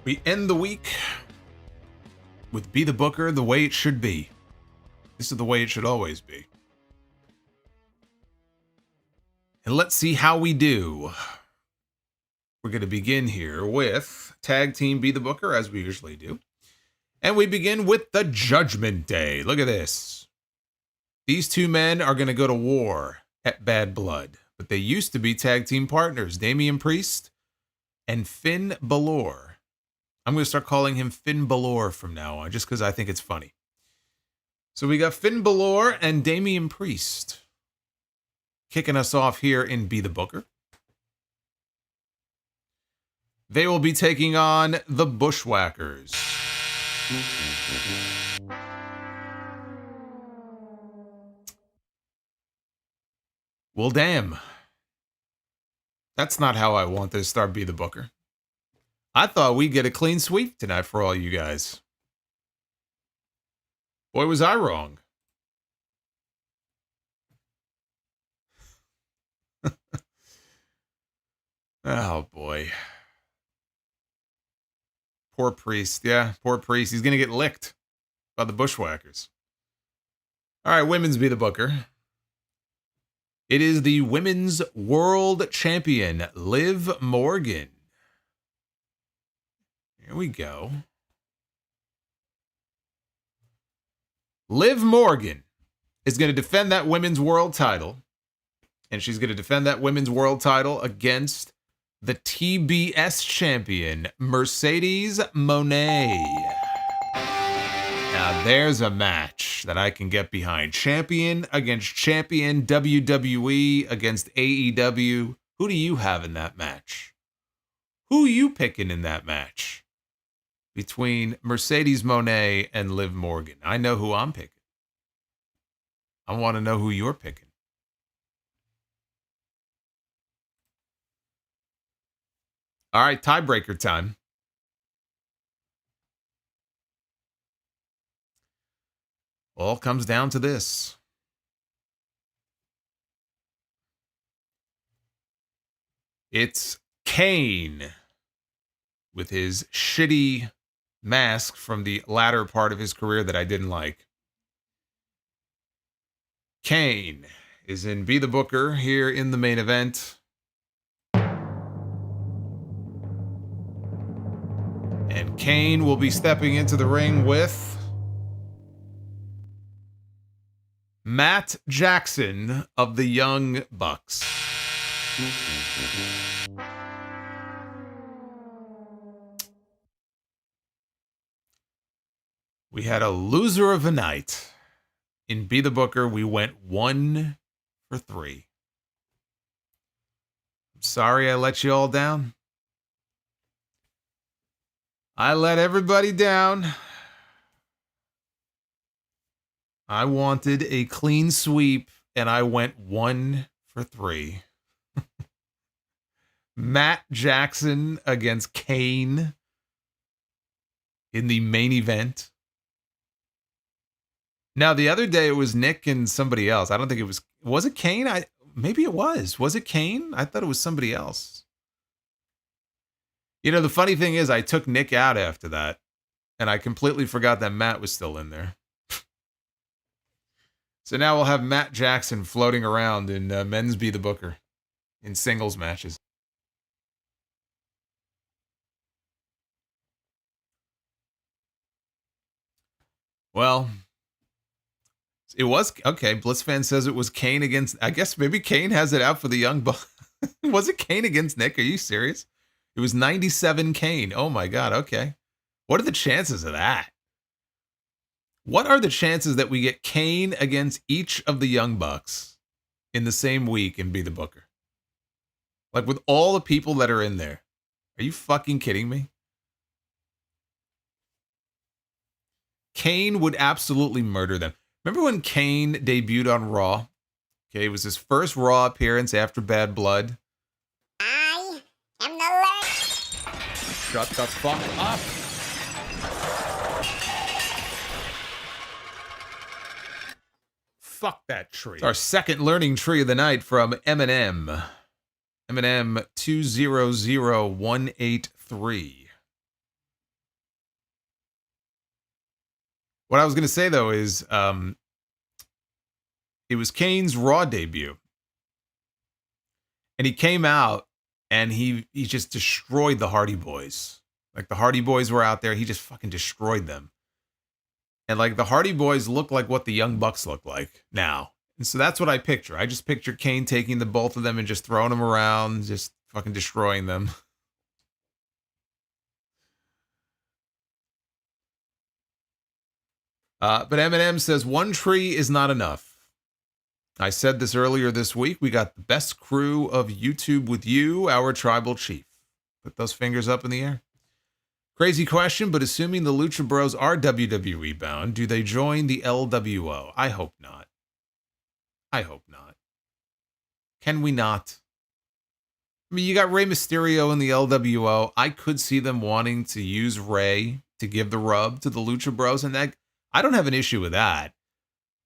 We end the week with Be the Booker the way it should be. This is the way it should always be. And let's see how we do. We're going to begin here with Tag Team Be the Booker, as we usually do. And we begin with the Judgment Day. Look at this. These two men are going to go to war at Bad Blood, but they used to be tag team partners, Damian Priest and Finn Balor. I'm going to start calling him Finn Balor from now on, just because I think it's funny. So we got Finn Balor and Damian Priest kicking us off here in Be the Booker. They will be taking on the Bushwhackers. Well, damn. That's not how I want this to start Be the Booker. I thought we'd get a clean sweep tonight for all you guys. Boy, was I wrong. Oh, boy. Poor Priest. Yeah, poor Priest. He's going to get licked by the Bushwhackers. All right, women's Be the Booker. It is the Women's World Champion, Liv Morgan. Here we go. Liv Morgan is going to defend that Women's World title. And she's going to defend that Women's World title against the TBS champion, Mercedes Moné. Now, there's a match that I can get behind. Champion against champion, WWE against AEW. Who do you have in that match? Who are you picking in that match? Between Mercedes Moné and Liv Morgan. I know who I'm picking. I want to know who you're picking. All right, tiebreaker time. All comes down to this. It's Kane with his shitty mask from the latter part of his career that I didn't like. Kane is in Be the Booker here in the main event. And Kane will be stepping into the ring with Matt Jackson of the Young Bucks. We had a loser of a night. In Be the Booker, we went 1 for 3. I'm sorry I let you all down. I let everybody down. I wanted a clean sweep, and I went 1 for 3. Matt Jackson against Kane in the main event. Now, the other day it was Nick and somebody else. I don't think it was. Was it Kane? Maybe it was. Was it Kane? I thought it was somebody else. You know, the funny thing is I took Nick out after that, and I completely forgot that Matt was still in there. So now we'll have Matt Jackson floating around in Men's Be the Booker in singles matches. Well, it was, okay, Blitzfan says it was Kane against, I guess maybe Kane has it out for the Young Bucks. Was it Kane against Nick? Are you serious? It was 97 Kane. Oh my God, okay. What are the chances of that? What are the chances that we get Kane against each of the Young Bucks in the same week and Be the Booker? Like with all the people that are in there. Are you fucking kidding me? Kane would absolutely murder them. Remember when Kane debuted on Raw? Okay, it was his first Raw appearance after Bad Blood. I am the Lord. Shut the fuck up. Fuck that tree. It's our second learning tree of the night from Eminem. Eminem 200183. What I was going to say, though, is it was Kane's Raw debut. And he came out and he just destroyed the Hardy Boys. Like the Hardy Boys were out there. He just fucking destroyed them. And like the Hardy Boys look like what the Young Bucks look like now. And so that's what I picture. I just picture Kane taking the both of them and just throwing them around, just fucking destroying them. But Eminem says, one tree is not enough. I said this earlier this week. We got the best crew of YouTube with you, our tribal chief. Put those fingers up in the air. Crazy question, but assuming the Lucha Bros are WWE bound, do they join the LWO? I hope not. I hope not. Can we not? I mean, you got Rey Mysterio in the LWO. I could see them wanting to use Rey to give the rub to the Lucha Bros, and that I don't have an issue with that.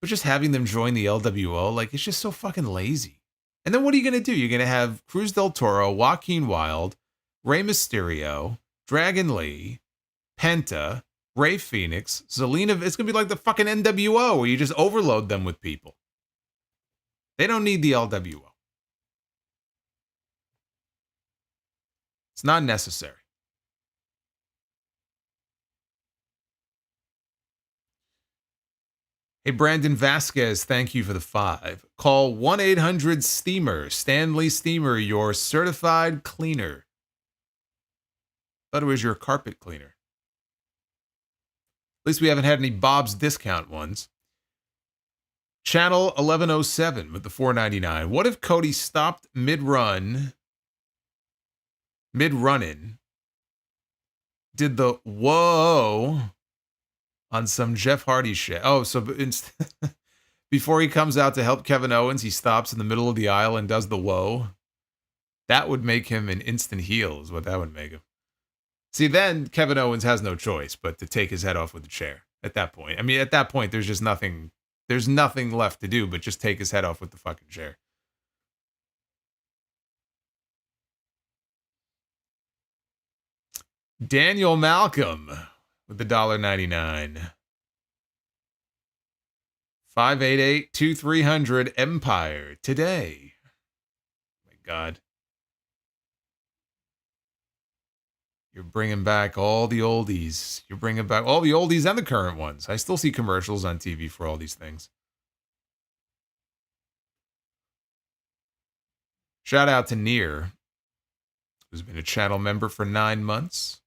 But just having them join the LWO, like, it's just so fucking lazy. And then what are you going to do? You're going to have Cruz del Toro, Joaquin Wilde, Rey Mysterio, Dragon Lee, Penta, Rey Fenix, Zelina. It's going to be like the fucking NWO where you just overload them with people. They don't need the LWO. It's not necessary. Hey, Brandon Vasquez, thank you for the 5. Call 1-800-STEAMER, Stanley Steamer, your certified cleaner. Thought it was your carpet cleaner. At least we haven't had any Bob's discount ones. Channel 1107 with the $4.99. What if Cody stopped mid-running, did the whoa on some Jeff Hardy shit? Oh, so before he comes out to help Kevin Owens, he stops in the middle of the aisle and does the whoa? That would make him an instant heel, is what that would make him. See, then Kevin Owens has no choice but to take his head off with the chair at that point. I mean, at that point, there's just nothing left to do but just take his head off with the fucking chair. Daniel Malcolm with the $1.99. 588-2300 Empire today. My God. You're bringing back all the oldies. You're bringing back all the oldies and the current ones. I still see commercials on TV for all these things. Shout out to Near, who's been a channel member for 9 months.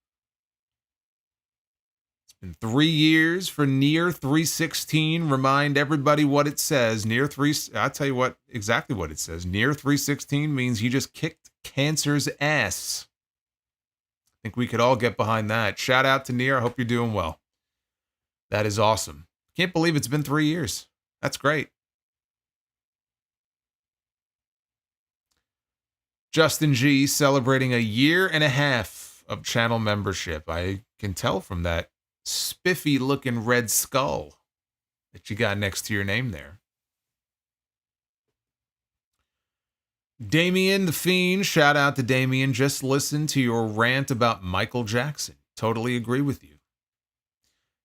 It's been 3 years for Near 316. Remind everybody what it says. Near 3, I'll tell you what exactly what it says. Near 316 means he just kicked cancer's ass. I think we could all get behind that. Shout out to Near. I hope you're doing well. That is awesome. Can't believe it's been 3 years. That's great. Justin G celebrating a 1.5 years of channel membership. I can tell from that spiffy looking red skull that you got next to your name there. Damien the Fiend, shout out to Damien. Just listen to your rant about Michael Jackson. Totally agree with you.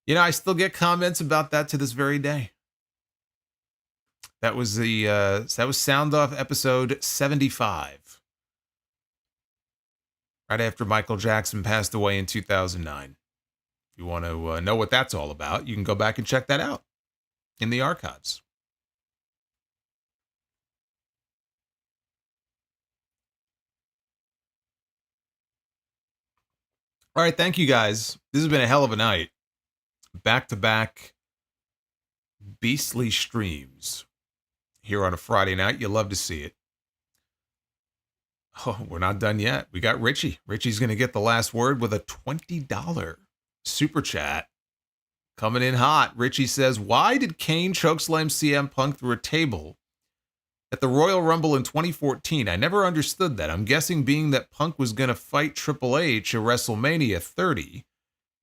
You know, I still get comments about that to this very day. That was Sound Off episode 75. Right after Michael Jackson passed away in 2009. If you want to know what that's all about, you can go back and check that out in the archives. All right, thank you guys. This has been a hell of a night. Back-to-back beastly streams here on a Friday night. You love to see it. Oh, we're not done yet. We got Richie. Richie's going to get the last word with a $20 super chat. Coming in hot. Richie says, why did Kane chokeslam CM Punk through a table at the Royal Rumble in 2014? I never understood that. I'm guessing being that Punk was going to fight Triple H at WrestleMania 30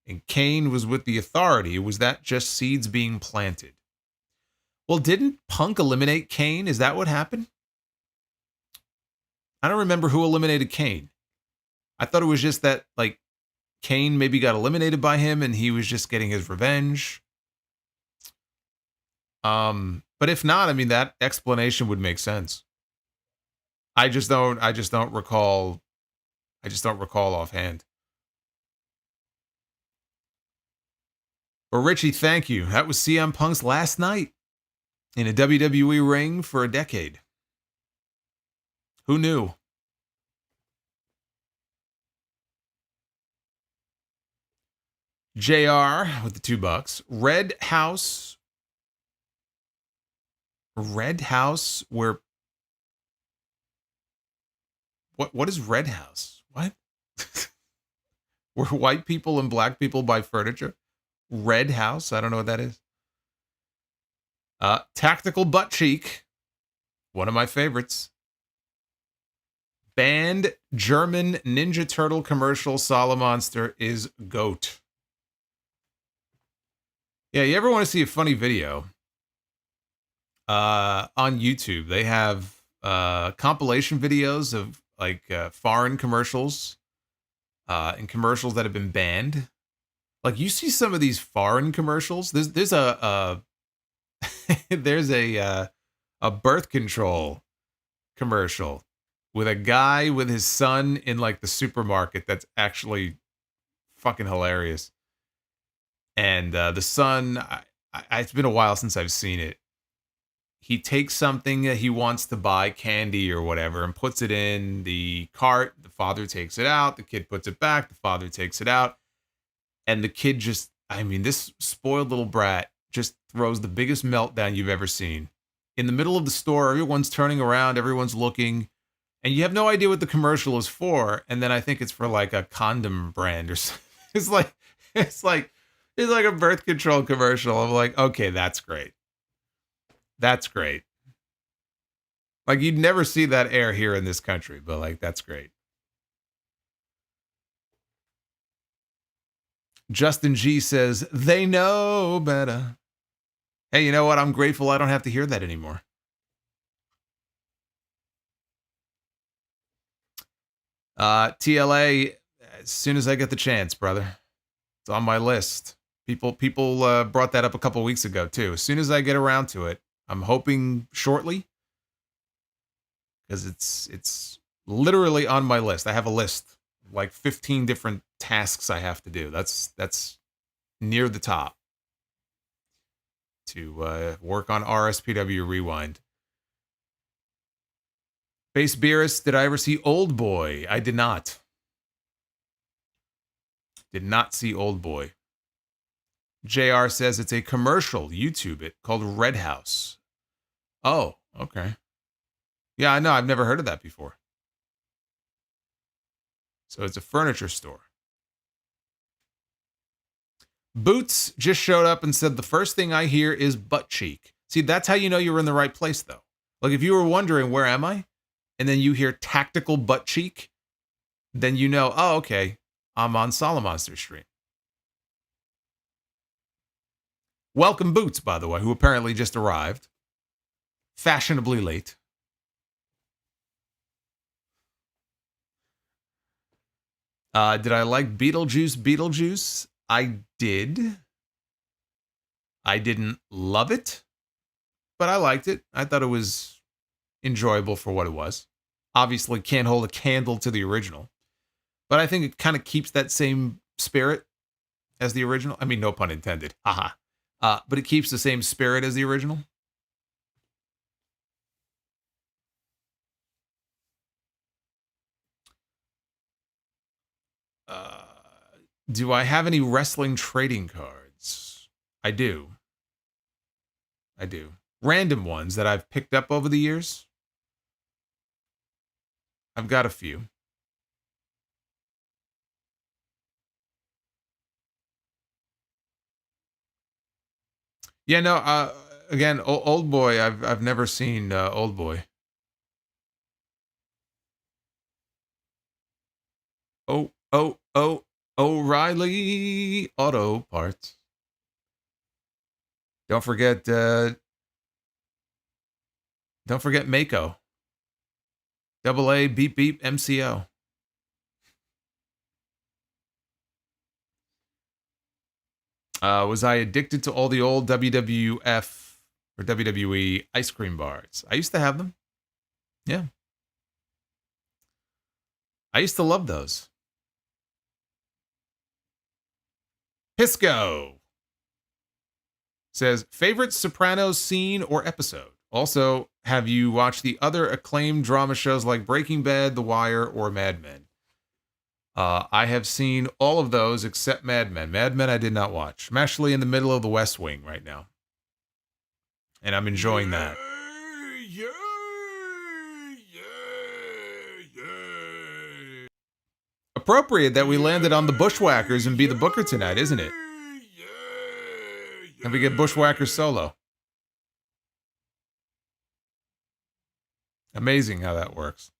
and Kane was with the Authority, was that just seeds being planted? Well, didn't Punk eliminate Kane? Is that what happened? I don't remember who eliminated Kane. I thought it was just that, like, Kane maybe got eliminated by him and he was just getting his revenge. But if not, I mean, that explanation would make sense. I just don't recall offhand. But Richie, thank you. That was CM Punk's last night in a WWE ring for a decade. Who knew? JR with the $2. Red House, where... What is Red House? What? Where white people and black people buy furniture? Red House? I don't know what that is. Tactical Butt Cheek. One of my favorites. Banned German Ninja Turtle commercial. Solomonster is GOAT. Yeah, you ever want to see a funny video? On YouTube, they have compilation videos of like foreign commercials and commercials that have been banned. Like you see some of these foreign commercials. There's a there's a birth control commercial with a guy with his son in like the supermarket that's actually fucking hilarious. And the son, it's been a while since I've seen it. He takes something that he wants to buy, candy or whatever, and puts it in the cart. The father takes it out. The kid puts it back. The father takes it out. And the kid just, I mean, this spoiled little brat just throws the biggest meltdown you've ever seen. In the middle of the store, everyone's turning around, everyone's looking, and you have no idea what the commercial is for. And then I think it's for like a condom brand or something. It's like a birth control commercial. I'm like, okay, that's great. That's great. Like you'd never see that air here in this country, but like, that's great. Justin G says, they know better. Hey, you know what? I'm grateful I don't have to hear that anymore. TLA, as soon as I get the chance, brother. It's on my list. People brought that up a couple weeks ago, too. As soon as I get around to it, I'm hoping shortly. Because it's literally on my list. I have a list. Like 15 different tasks I have to do. That's near the top. To work on RSPW Rewind. Base Beerus, did I ever see Old Boy? I did not. Did not see Old Boy. JR says it's a commercial, YouTube it, called Red House. Oh, okay. Yeah, I know, I've never heard of that before. So it's a furniture store. Boots just showed up and said, the first thing I hear is butt cheek. See, that's how you know you're in the right place, though. Like, if you were wondering, where am I? And then you hear tactical butt cheek, then you know, oh, okay, I'm on Solomonster stream. Welcome, Boots, by the way, who apparently just arrived. Fashionably late. Did I like Beetlejuice? I did. I didn't love it, but I liked it. I thought it was enjoyable for what it was. Obviously can't hold a candle to the original, but I think it kind of keeps that same spirit as the original. I mean, no pun intended. Haha. But it keeps the same spirit as the original. Do I have any wrestling trading cards? I do. Random ones that I've picked up over the years. I've got a few. Yeah, no, again, Old Boy, I've never seen Old Boy. Oh, O'Reilly Auto Parts. Don't forget Mako. AA beep beep MCO. Was I addicted to all the old WWF or WWE ice cream bars? I used to have them. Yeah. I used to love those. Pisco says, favorite Sopranos scene or episode? Also, have you watched the other acclaimed drama shows like Breaking Bad, The Wire, or Mad Men? I have seen all of those except Mad Men. Mad Men I did not watch. I'm actually in the middle of The West Wing right now. And I'm enjoying that. Yeah. Appropriate that we landed on the Bushwhackers and be the Booker tonight, isn't it? And we get Bushwhackers solo. Amazing how that works.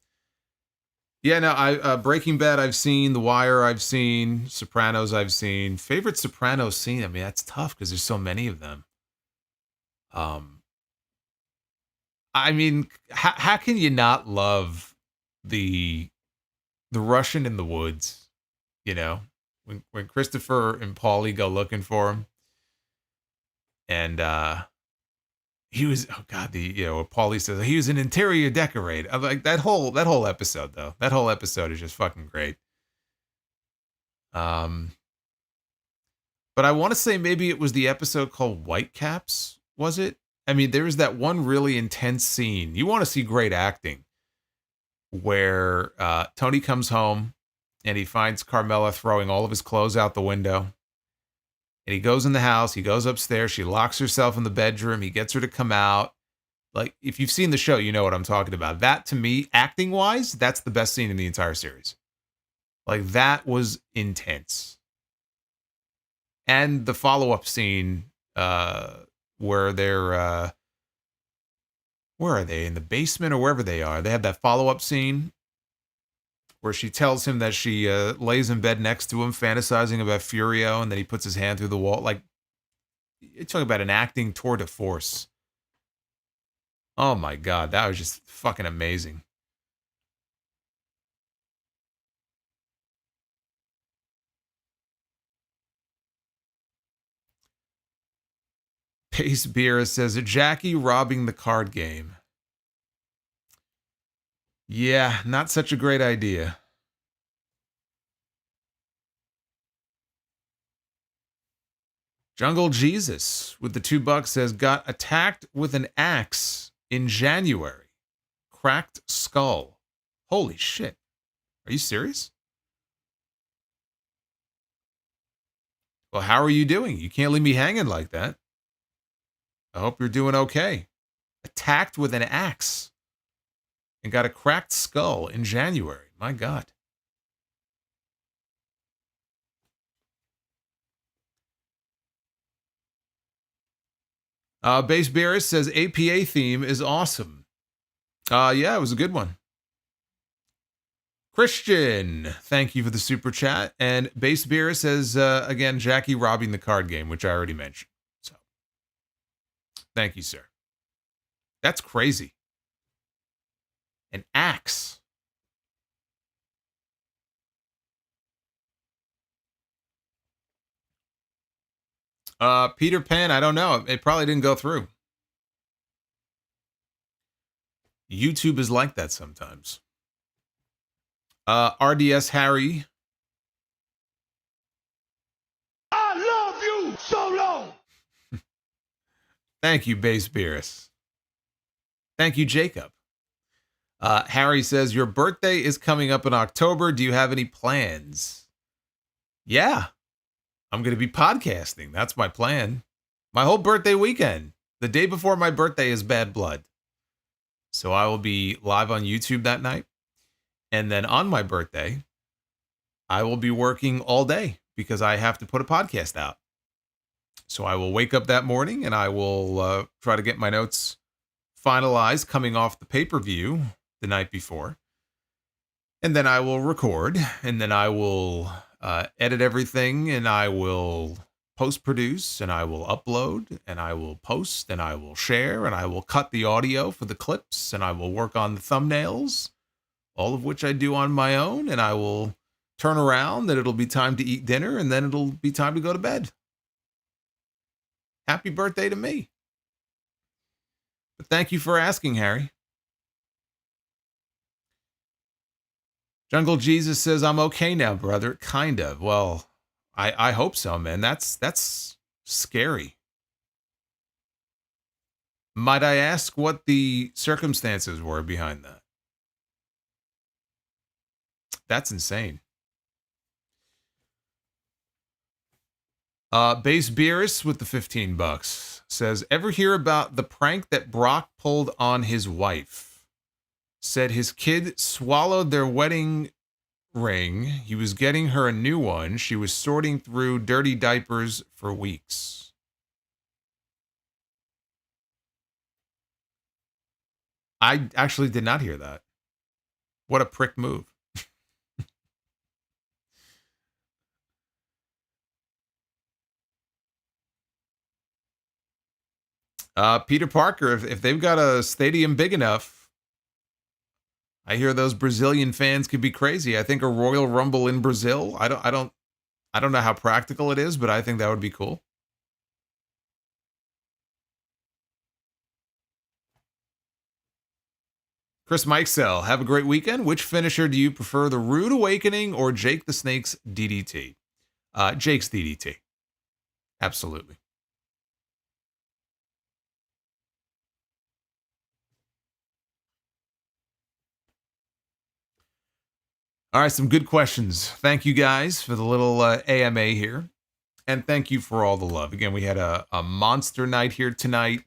Yeah, no, Breaking Bad I've seen, The Wire I've seen, Sopranos I've seen. Favorite Sopranos scene? I mean, that's tough because there's so many of them. I mean, how can you not love the Russian in the woods? You know, when Christopher and Paulie go looking for him, and he was, oh god, Paulie says he was an interior decorator. I'm like, that whole episode though. That whole episode is just fucking great. But I want to say maybe it was the episode called Whitecaps, was it? I mean, there was that one really intense scene. You want to see great acting where Tony comes home and he finds Carmella throwing all of his clothes out the window. And he goes in the house, he goes upstairs, she locks herself in the bedroom, he gets her to come out. Like, if you've seen the show, you know what I'm talking about. That, to me, acting-wise, that's the best scene in the entire series. Like, that was intense. And the follow-up scene where they're... where are they? In the basement or wherever they are. They have that follow-up scene where she tells him that she lays in bed next to him, fantasizing about Furio, and then he puts his hand through the wall. Like, you're talking about an acting tour de force. Oh my god, that was just fucking amazing. Pace Beer says, Jackie robbing the card game. Yeah, not such a great idea. Jungle Jesus with the $2 says, got attacked with an axe in January. Cracked skull. Holy shit. Are you serious? Well, how are you doing? You can't leave me hanging like that. I hope you're doing okay. Attacked with an axe and got a cracked skull in January. My God. Base Beerus says APA theme is awesome. Yeah, it was a good one. Christian, thank you for the super chat. And Base Beerus says, again, Jackie robbing the card game, which I already mentioned. So, thank you, sir. That's crazy. An axe. Peter Pan, I don't know. It probably didn't go through. YouTube is like that sometimes. RDS Harry. I love you so long. Thank you, Base Beerus. Thank you, Jacob. Harry says, your birthday is coming up in October. Do you have any plans? Yeah. I'm going to be podcasting. That's my plan. My whole birthday weekend. The day before my birthday is Bad Blood. So I will be live on YouTube that night. And then on my birthday, I will be working all day because I have to put a podcast out. So I will wake up that morning and I will try to get my notes finalized coming off the pay-per-view the night before. And then I will record, and then I will edit everything, and I will post-produce, and I will upload, and I will post, and I will share, and I will cut the audio for the clips, and I will work on the thumbnails, all of which I do on my own, and I will turn around, that it'll be time to eat dinner, and then it'll be time to go to bed. Happy birthday to me. But thank you for asking, Harry. Jungle Jesus says, I'm okay now, brother. Kind of. Well, I hope so, man. That's scary. Might I ask what the circumstances were behind that? That's insane. Base Beerus with the $15 says, ever hear about the prank that Brock pulled on his wife? Said his kid swallowed their wedding ring. He was getting her a new one. She was sorting through dirty diapers for weeks. I actually did not hear that. What a prick move. Peter Parker, if they've got a stadium big enough, I hear those Brazilian fans could be crazy. I think a Royal Rumble in Brazil. I don't know how practical it is, but I think that would be cool. Chris Mikesell, have a great weekend. Which finisher do you prefer, the Rude Awakening or Jake the Snake's DDT? Jake's DDT. Absolutely. All right, some good questions. Thank you guys for the little AMA here. And thank you for all the love. Again, we had a monster night here tonight.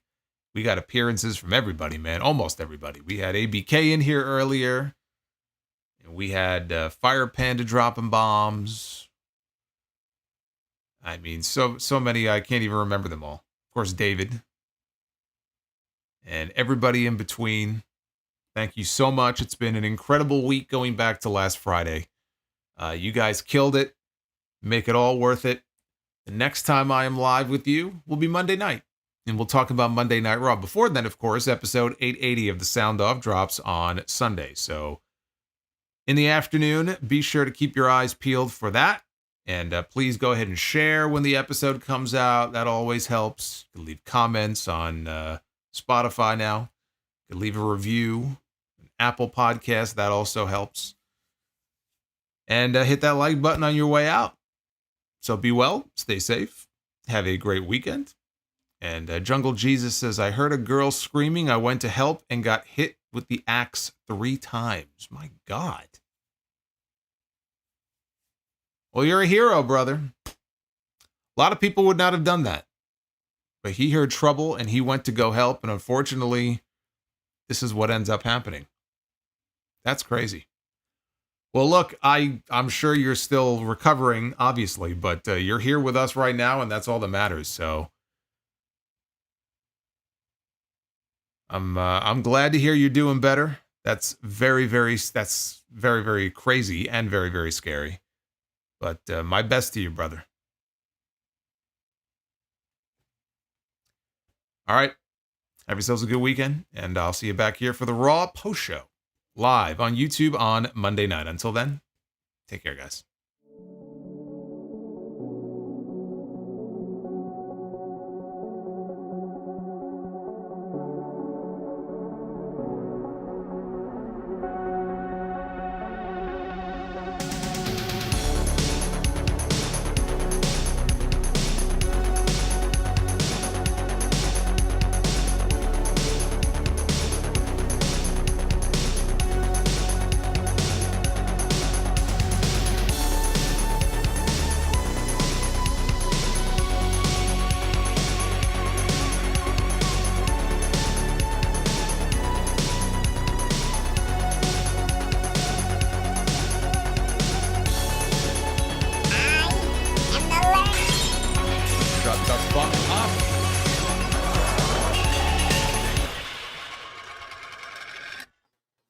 We got appearances from everybody, man. Almost everybody. We had ABK in here earlier. And we had Fire Panda dropping bombs. I mean, so many, I can't even remember them all. Of course, David. And everybody in between. Thank you so much. It's been an incredible week going back to last Friday. You guys killed it. Make it all worth it. The next time I am live with you will be Monday night. And we'll talk about Monday Night Raw. Before then, of course, episode 880 of the Sound Off drops on Sunday. So in the afternoon, be sure to keep your eyes peeled for that. And please go ahead and share when the episode comes out. That always helps. You can leave comments on Spotify now. You can leave a review. An Apple Podcast, that also helps. And hit that like button on your way out. So be well, stay safe, have a great weekend. And Jungle Jesus says, I heard a girl screaming. I went to help and got hit with the axe 3 times. My God. Well, you're a hero, brother. A lot of people would not have done that. But he heard trouble and he went to go help. And unfortunately, this is what ends up happening. That's crazy. Well, look, I'm sure you're still recovering, obviously, but you're here with us right now, and that's all that matters. So I'm glad to hear you're doing better. That's very, very crazy and very, very scary. But my best to you, brother. All right. Have yourselves a good weekend, and I'll see you back here for the Raw post show live on YouTube on Monday night. Until then, take care, guys.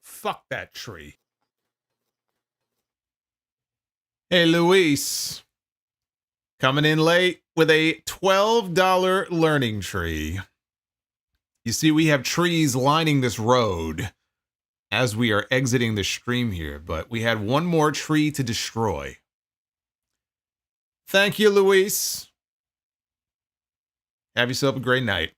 Fuck that tree. Hey, Luis. Coming in late with a $12 learning tree. You see, we have trees lining this road as we are exiting the stream here, but we had one more tree to destroy. Thank you, Luis. Have yourself a great night.